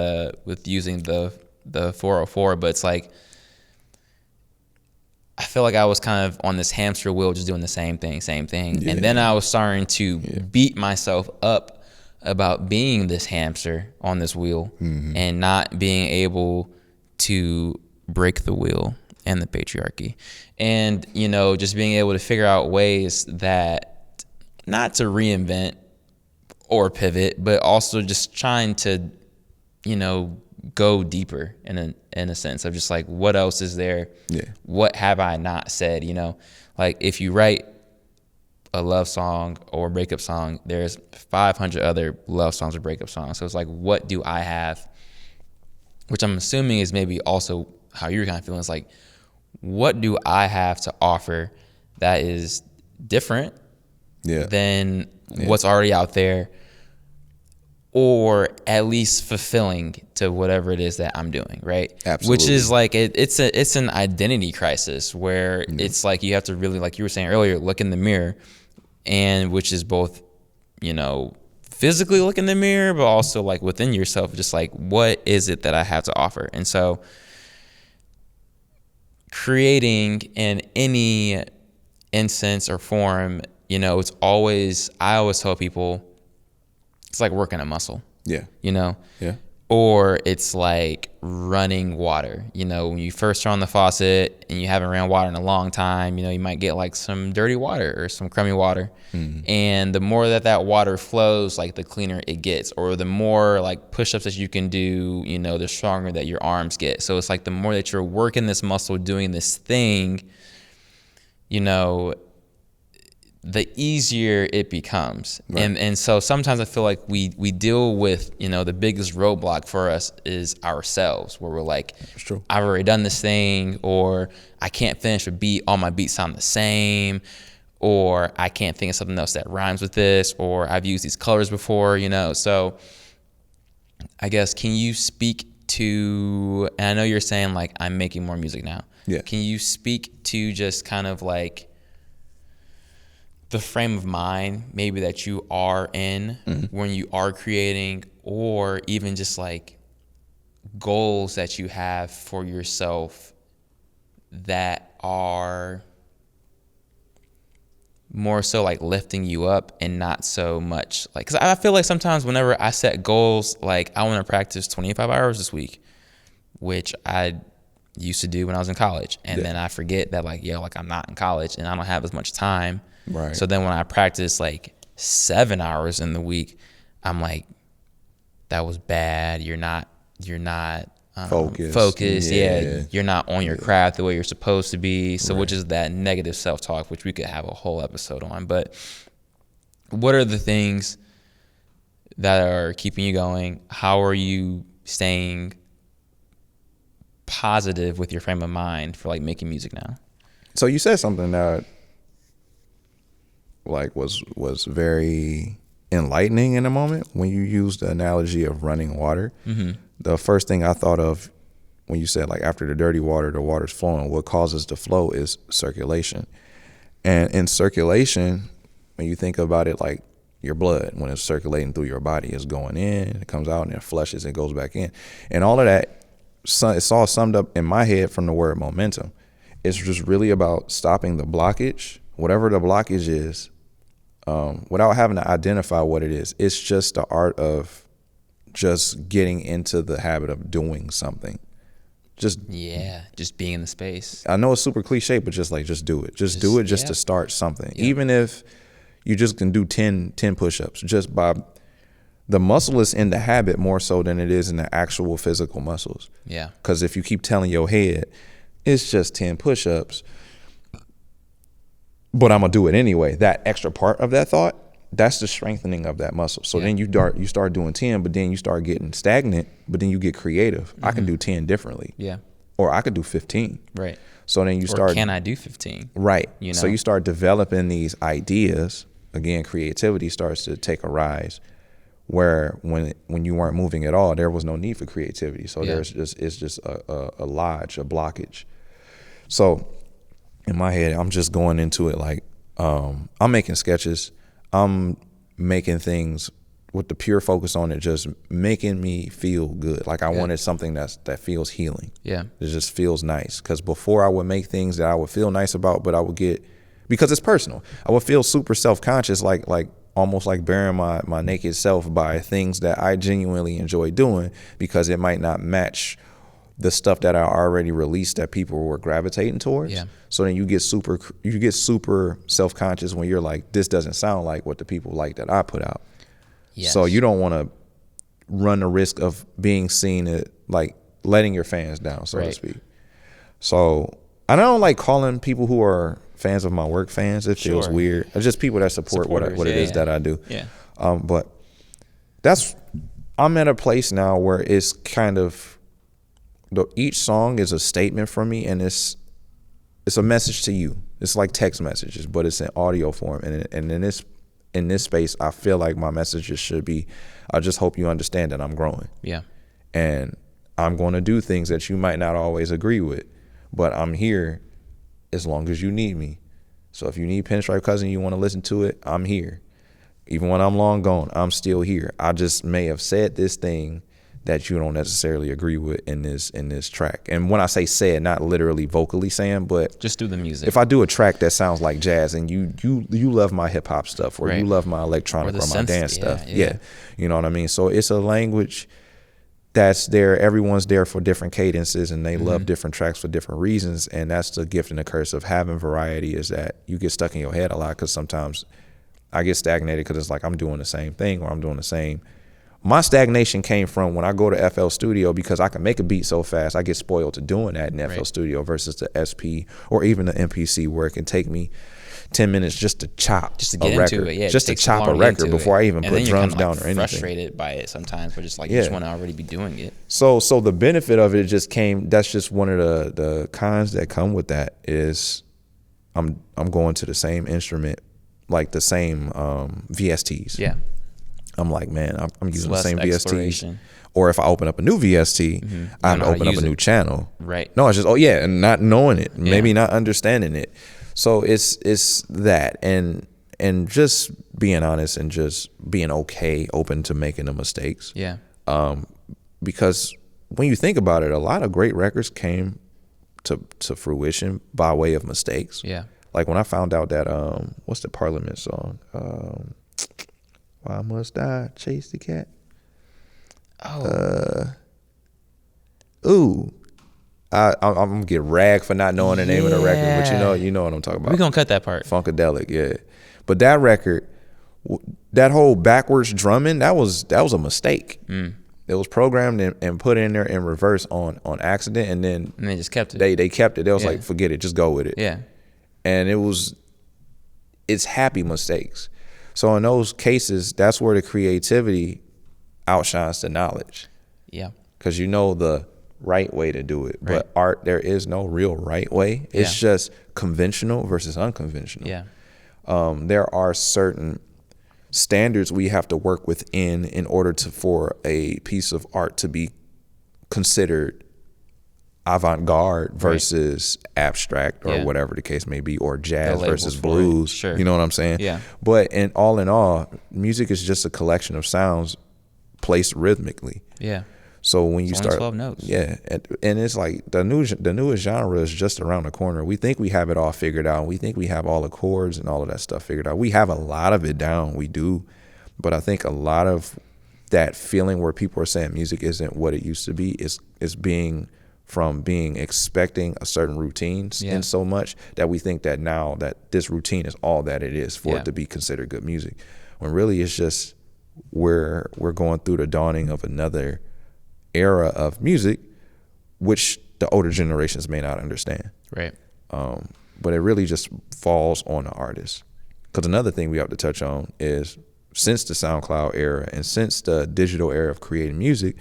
with using the 404, but it's like, I feel like I was kind of on this hamster wheel, just doing the same thing. Yeah. And then I was starting to beat myself up about being this hamster on this wheel, and not being able to break the wheel and the patriarchy. And, just being able to figure out ways that, not to reinvent or pivot, but also just trying to, go deeper in a sense of just like, what else is there? Yeah. What have I not said? Like if you write a love song or a breakup song, there's 500 other love songs or breakup songs. So it's like, what do I have? Which I'm assuming is maybe also how you're kind of feeling. It's like, what do I have to offer that is different than what's already out there, or at least fulfilling to whatever it is that I'm doing, right? Absolutely. Which is like, it's an identity crisis where it's like you have to really, like you were saying earlier, look in the mirror, and which is both, physically look in the mirror, but also like within yourself, just like, what is it that I have to offer? And so creating in any instance or form, it's always, I always tell people, it's like working a muscle. Yeah. Yeah. Or it's like running water. When you first turn on the faucet and you haven't ran water in a long time, you might get like some dirty water or some crummy water. And the more that water flows, like the cleaner it gets, or the more like push-ups that you can do, the stronger that your arms get. So it's like the more that you're working this muscle, doing this thing, the easier it becomes. Right. And so sometimes I feel like we deal with, the biggest roadblock for us is ourselves, where we're like, I've already done this thing, or I can't finish a beat, all my beats sound the same, or I can't think of something else that rhymes with this, or I've used these colors before, So I guess, can you speak to, and I know you're saying like, I'm making more music now. Yeah. Can you speak to just kind of like the frame of mind maybe that you are in when you are creating, or even just like goals that you have for yourself that are more so like lifting you up and not so much like, because I feel like sometimes whenever I set goals, like I want to practice 25 hours this week, which I used to do when I was in college. And then I forget that like, like I'm not in college and I don't have as much time. Right. So then when I practice like 7 hours in the week, I'm like, that was bad. You're not focused. Yeah. You're not on your craft the way you're supposed to be. So which is that negative self-talk, which we could have a whole episode on. But what are the things that are keeping you going? How are you staying positive with your frame of mind for like making music now? So you said something that like was very enlightening in a moment when you used the analogy of running water. Mm-hmm. The first thing I thought of when you said like after the dirty water, the water's flowing, what causes the flow is circulation. And in circulation, when you think about it, like your blood, when it's circulating through your body, it's going in, it comes out, and it flushes, it goes back in. And all of that, it's all summed up in my head from the word momentum. It's just really about stopping the blockage, whatever the blockage is, without having to identify what it is. It's just the art of just getting into the habit of doing something. Just being in the space. I know it's super cliche, but just do it. Just do it just to start something. Yeah. Even if you just can do 10 push-ups, just by the muscle is in the habit more so than it is in the actual physical muscles. Yeah. Because if you keep telling your head, it's just 10 push-ups, but I'm going to do it anyway, that extra part of that thought, that's the strengthening of that muscle. So then you start doing 10, but then you start getting stagnant, but then you get creative. Mm-hmm. I can do 10 differently. Yeah. Or I could do 15. Right. So then you start. Or can I do 15? Right. You know? So you start developing these ideas. Again, creativity starts to take a rise, where when you weren't moving at all, there was no need for creativity. So it's just a lodge, a blockage. So in my head, I'm just going into it like I'm making sketches. I'm making things with the pure focus on it, just making me feel good. Like I wanted something that feels healing. Yeah. It just feels nice. Because before I would make things that I would feel nice about, but I would get, because it's personal, I would feel super self-conscious, like almost like bearing my naked self by things that I genuinely enjoy doing, because it might not match the stuff that I already released that people were gravitating towards. Yeah. So then you get super self-conscious when you're like, this doesn't sound like what the people like that I put out. Yes. So you don't want to run the risk of being seen like letting your fans down, so to speak. So I don't like calling people who are fans of my work fans. It feels weird. It's just people that support what it is that I do. Yeah. But I'm at a place now where it's kind of, each song is a statement for me, and it's a message to you. It's like text messages, but it's in audio form. And in this space, I feel like my messages should be, I just hope you understand that I'm growing. Yeah. And I'm going to do things that you might not always agree with, but I'm here as long as you need me. So if you need Pinstrype Kouzin, you want to listen to it, I'm here. Even when I'm long gone, I'm still here. I just may have said this thing that you don't necessarily agree with in this track. And when I say said, not literally vocally saying, but just do the music. If I do a track that sounds like jazz and you love my hip hop stuff, or you love my electronic or my dance stuff. Yeah. You know what I mean? So it's a language that's there. Everyone's there for different cadences, and they love different tracks for different reasons. And that's the gift and the curse of having variety, is that you get stuck in your head a lot, because sometimes I get stagnated because it's like I'm doing the same thing, or I'm doing the same. My stagnation came from when I go to FL Studio, because I can make a beat so fast. I get spoiled to doing that in FL Studio versus the SP or even the MPC, where it can take me 10 minutes just to chop a record. Just to chop a record before I even put drums down or anything. Frustrated by it sometimes, but just like you just want to already be doing it. So the benefit of it just came. That's just one of the cons that come with that, is I'm going to the same instrument, like the same VSTs. Yeah. I'm like, man, I'm using the same VSTs. Or if I open up a new VST, I have to open up a new channel. Right. No, it's just, and not knowing it, maybe not understanding it. So it's that, and just being honest and just being open to making the mistakes. Yeah. Because when you think about it, a lot of great records came to fruition by way of mistakes. Yeah. Like when I found out that what's the Parliament song? Why must I chase the cat? I'm gonna get ragged for not knowing the name of the record, but you know what I'm talking about. We're gonna cut that part. Funkadelic, yeah. But that record, that whole backwards drumming, that was a mistake. It was programmed and put in there in reverse on accident, and they just kept it. They kept it. They was like, forget it, just go with it. Yeah. And it's happy mistakes. So in those cases, that's where the creativity outshines the knowledge. Yeah. Because you know the right way to do it. But art, there is no real right way. It's just conventional versus unconventional. Yeah. There are certain standards we have to work within in order for a piece of art to be considered avant-garde versus abstract or whatever the case may be, or jazz versus blues. Sure. You know what I'm saying? Yeah. But in all, music is just a collection of sounds placed rhythmically. Yeah. So when you start, 12 notes. Yeah, and it's like the newest genre is just around the corner. We think we have it all figured out. We think we have all the chords and all of that stuff figured out. We have a lot of it down. We do, but I think a lot of that feeling where people are saying music isn't what it used to be is being expecting a certain routines and so much that we think that now that this routine is all that it is for it to be considered good music, when really it's just we're going through the dawning of another era of music, which the older generations may not understand. Right. But it really just falls on the artist. Because another thing we have to touch on is, since the SoundCloud era and since the digital era of creating music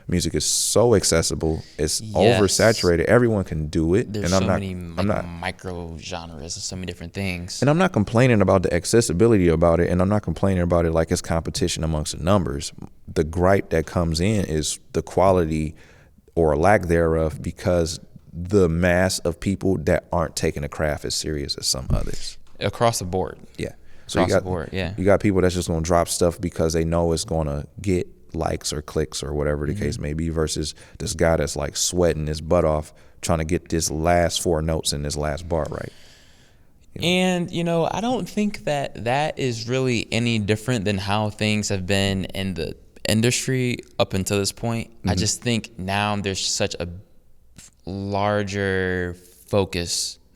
is so accessible. It's oversaturated. Everyone can do it. There's many micro genres and so many different things. And I'm not complaining about the accessibility about it, and I'm not complaining about it like it's competition amongst the numbers. The gripe that comes in is the quality or lack thereof, because the mass of people that aren't taking the craft as serious as some others. Across the board. Yeah. So you got people that's just going to drop stuff because they know it's going to get likes or clicks or whatever the case may be, versus this guy that's like sweating his butt off trying to get this last 4 notes in this last bar right. And, I don't think that is really any different than how things have been in the industry up until this point. I just think now there's such a larger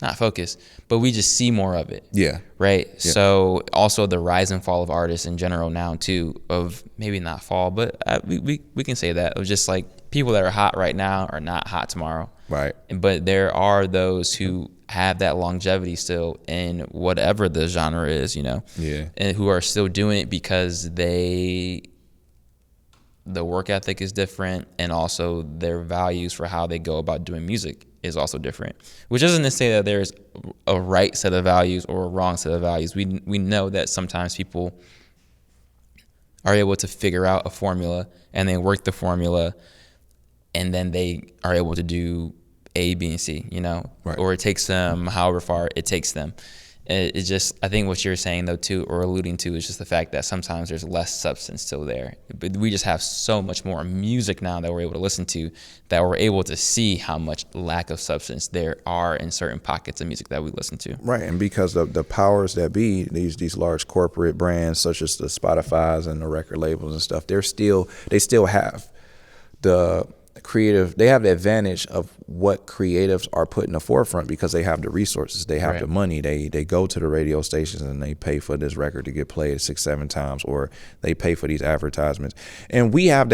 not focus, but we just see more of it. Yeah. Right. Yeah. So also the rise and fall of artists in general now too, of maybe not fall, but we can say that, of just like people that are hot right now are not hot tomorrow. Right. But there are those who have that longevity still in whatever the genre is, Yeah. and who are still doing it because the work ethic is different, and also their values for how they go about doing music is also different, which isn't to say that there's a right set of values or a wrong set of values. We know that sometimes people are able to figure out a formula and they work the formula, and then they are able to do A, B, and C, Right. Or it takes them however far it takes them. It's just, I think what you're saying though too, or alluding to, is just the fact that sometimes there's less substance still there. But we just have so much more music now that we're able to listen to, that we're able to see how much lack of substance there are in certain pockets of music that we listen to. Right. And because of the powers that be, these large corporate brands such as the Spotify's and the record labels and stuff, they still have the creative, they have the advantage of what creatives are put in the forefront, because they have the resources, they have the money, they go to the radio stations and they pay for this record to get played 6-7 times, or they pay for these advertisements. And we have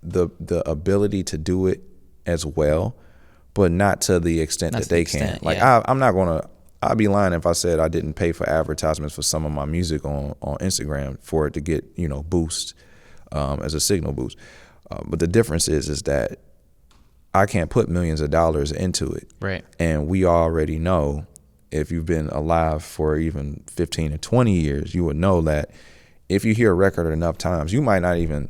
the ability to do it as well, but not to the extent that they can. Like, I'd be lying if I said I didn't pay for advertisements for some of my music on Instagram for it to get, boost as a signal boost. But the difference is that I can't put millions of dollars into it. Right. And we already know, if you've been alive for even 15 or 20 years, you would know that if you hear a record enough times, you might not even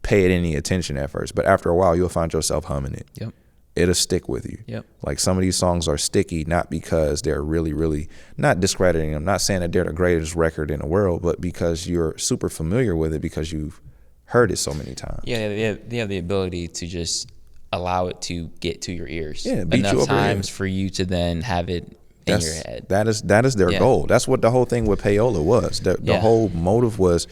pay it any attention at first, but after a while, you'll find yourself humming it. Yep. It'll stick with you. Yep. Like, some of these songs are sticky, not because they're really, really, not discrediting them, not saying that they're the greatest record in the world, but because you're super familiar with it because you've heard it so many times. Yeah, they have the ability to just allow it to get to your ears enough times for you to then have it in your head. That is their goal. That's what the whole thing with Payola was. The whole motive was,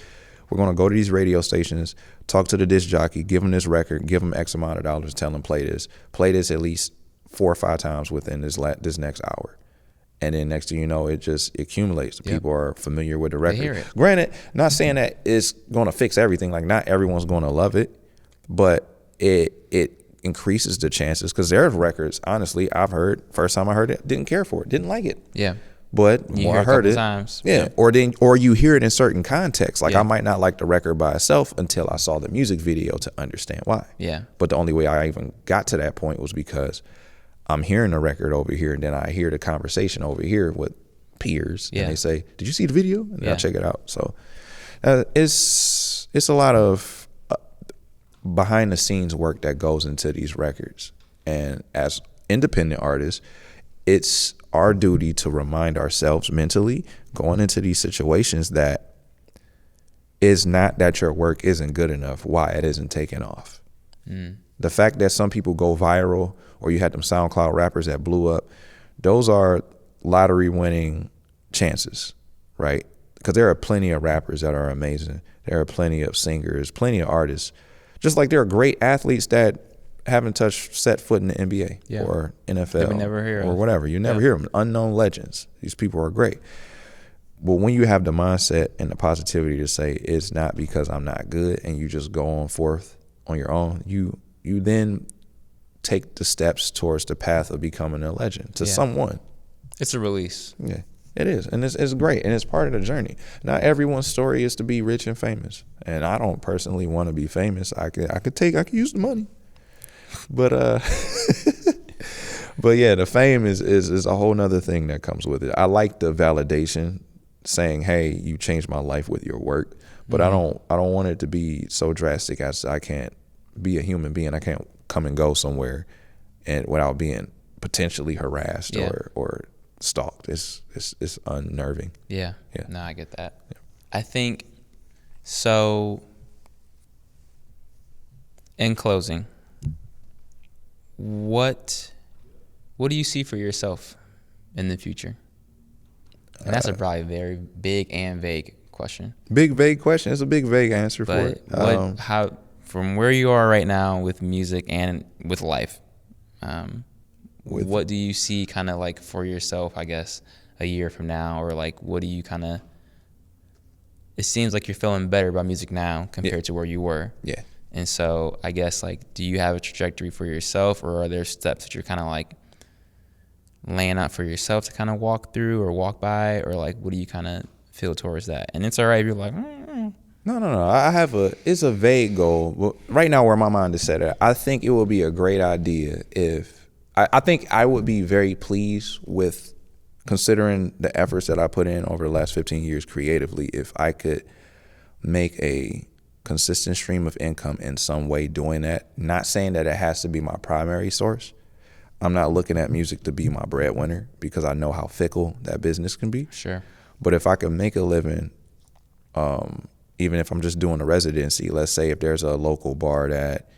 We're going to go to these radio stations, talk to the disc jockey, give them this record, give them X amount of dollars, tell them play this at least 4 or 5 times within this next hour. And then next thing you know, it just accumulates. Yep. People are familiar with the record. They hear it. Granted, not saying that it's going to fix everything. Like, not everyone's going to love it, but it increases the chances, because there are records, honestly, I've heard, first time I heard it, didn't care for it, didn't like it. Yeah. But the more I heard it, times. yeah. Or you hear it in certain contexts. Like, Yeah. I might not like the record by itself until I saw the music video to understand why. Yeah. But the only way I even got to that point was because I'm hearing the record over here, and then I hear the conversation over here with peers, Yeah. and they say, "Did you see the video?" And then Yeah. I check it out. So it's a lot of behind the scenes work that goes into these records, and as independent artists, it's our duty to remind ourselves mentally going into these situations that it's not that your work isn't good enough, why it isn't taken off. The fact that some people go viral, or you had them SoundCloud rappers that blew up, those are lottery winning chances, right? Because there are plenty of rappers that are amazing. There are plenty of singers, plenty of artists. Just like there are great athletes that haven't set foot in the NBA Yeah. or NFL That we never hear or of. whatever. You never hear them. Unknown legends. These people are great. But when you have the mindset and the positivity to say it's not because I'm not good, and you just go on forth on your own, you then take the steps towards the path of becoming a legend to Yeah. someone. It's a release. Yeah, it is. And it's great. And it's part of the journey. Not everyone's story is to be rich and famous. And I don't personally want to be famous. I could use the money. But but yeah, the fame is a whole nother thing that comes with it. I like the validation, saying, "Hey, you changed my life with your work." But I don't want it to be so drastic as I can't be a human being. I can't come and go somewhere and without being potentially harassed Yeah. or stalked. It's unnerving. Yeah. Yeah. No, I get that. Yeah. I think so. In closing, what do you see for yourself in the future? And that's a probably very big and vague question. Big vague question. It's a big vague answer for it. How from where you are right now with music and with life, what do you see kind of like for yourself, I guess, a year from now? Or like, what do you kind of, it seems like you're feeling better about music now compared to where you were. Yeah. And so I guess, like, do you have a trajectory for yourself, or are there steps that you're kind of like laying out for yourself to kind of walk through or walk by, or like, what do you kind of feel towards that? And it's all right if you're like, No. It's a vague goal. Well, right now where my mind is set at, I think it would be a great idea if, I think I would be very pleased with, considering the efforts that I put in over the last 15 years creatively, if I could make a consistent stream of income in some way doing that. Not saying that it has to be my primary source. I'm not looking at music to be my breadwinner, because I know how fickle that business can be. sure. But if I can make a living, even if I'm just doing a residency, let's say if there's a local bar that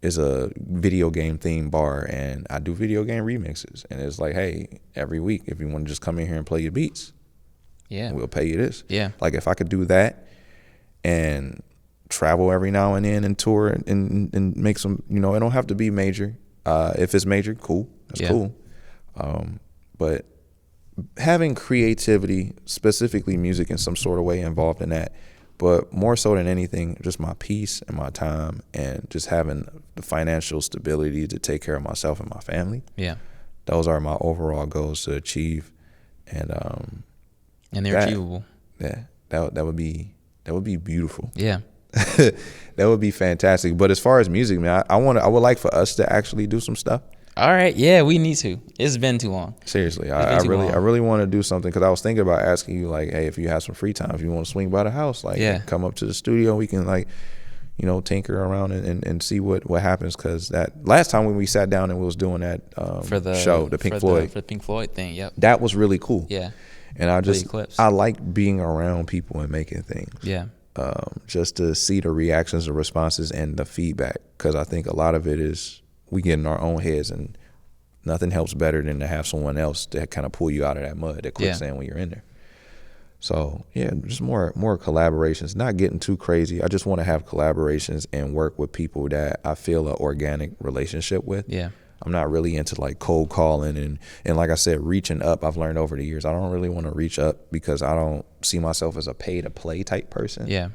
is a video game themed bar, and I do video game remixes, and it's like, hey, every week, if you want to just come in here and play your beats, Yeah. we'll pay you this. Yeah. Like, if I could do that and travel every now and then and tour and make some, it don't have to be major. If it's major, cool. That's cool. But having creativity, specifically music in some sort of way involved in that, but more so than anything, just my peace and my time, and just having the financial stability to take care of myself and my family. Yeah. Those are my overall goals to achieve. And they're achievable. Yeah, that would be beautiful. Yeah. That would be fantastic. But as far as music, man, I would like for us to actually do some stuff. All right. Yeah, we need to. It's been too long. Seriously, I really want to do something, because I was thinking about asking you, like, hey, if you have some free time, if you want to swing by the house, like, come up to the studio, we can, like, tinker around and see what happens. Because that last time when we sat down and we was doing that For the show, the Pink Floyd, for the Pink Floyd thing. Yep. that was really cool. Yeah. And I like being around people and making things. Yeah. Just to see the reactions, the responses, and the feedback. Because I think a lot of it is we get in our own heads, and nothing helps better than to have someone else that kind of pull you out of that mud, that quicksand when you're in there. So yeah, just more collaborations. Not getting too crazy. I just want to have collaborations and work with people that I feel an organic relationship with. Yeah. I'm not really into like cold calling and like I said, reaching up. I've learned over the years I don't really want to reach up because I don't see myself as a pay to play type person. Yeah.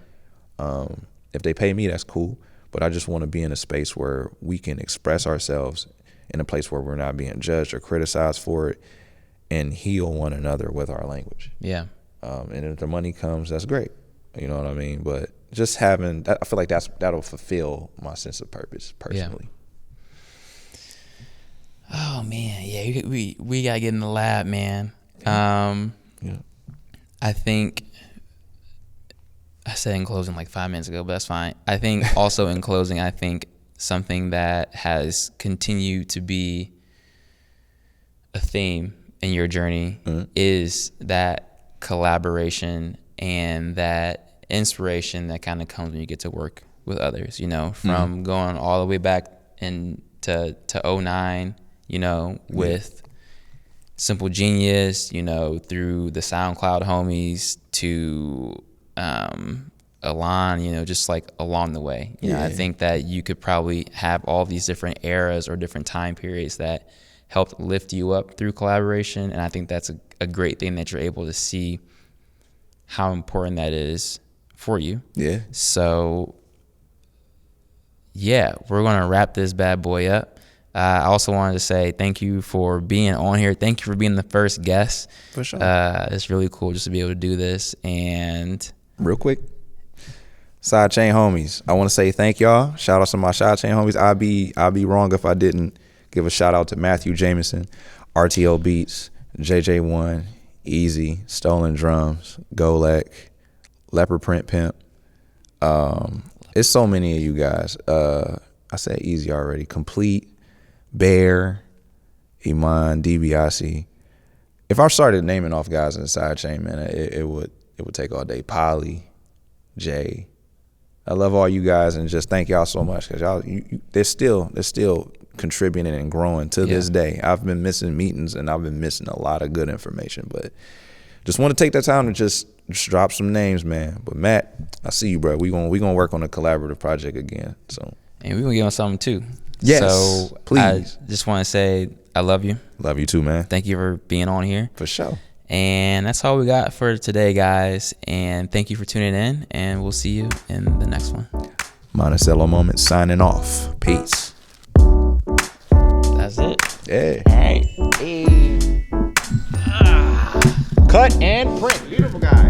If they pay me, that's cool. But I just want to be in a space where we can express ourselves in a place where we're not being judged or criticized for it, and heal one another with our language. Yeah. And if the money comes, that's great. You know what I mean? But just having that, I feel like that'll fulfill my sense of purpose personally. Yeah. Oh man, yeah, we gotta get in the lab, man. Yeah. I think I said in closing like 5 minutes ago, but that's fine. I think also in closing, I think something that has continued to be a theme in your journey is that collaboration and that inspiration that kind of comes when you get to work with others, you know, from going all the way back to 09, you know, with Simple Genius, you know, through the SoundCloud homies to Alon, you know, just like along the way. You know, I think that you could probably have all these different eras or different time periods that helped lift you up through collaboration. And I think that's a great thing that you're able to see how important that is for you. Yeah. So, yeah, we're going to wrap this bad boy up. I also wanted to say thank you for being on here. Thank you for being the first guest. For sure. It's really cool just to be able to do this. And real quick, Side Chain homies, I want to say thank y'all. Shout out to my Side Chain homies. I'd be wrong if I didn't give a shout out to Matthew Jameson, RTO Beats, JJ1, Easy, Stolen Drums, Golek, Leopard Print Pimp. It's so many of you guys. I said Easy already. Complete, Bear, Iman, DiBiase. If I started naming off guys in the Side Chain, man, it would take all day. Polly, Jay. I love all you guys and just thank y'all so much because y'all, they're still contributing and growing to this day. I've been missing meetings and I've been missing a lot of good information, but just want to take that time to just drop some names, man. But Matt, I see you, bro. We gonna work on a collaborative project again. So, and we're gonna get on something too. Yes, so please. I just want to say I love you. Love you too, man. Thank you for being on here. For sure. And that's all we got for today, guys. And thank you for tuning in. And we'll see you in the next one. Monticello Moments signing off. Peace. That's it. Yeah. All right. Hey. Cut and print. Beautiful guy.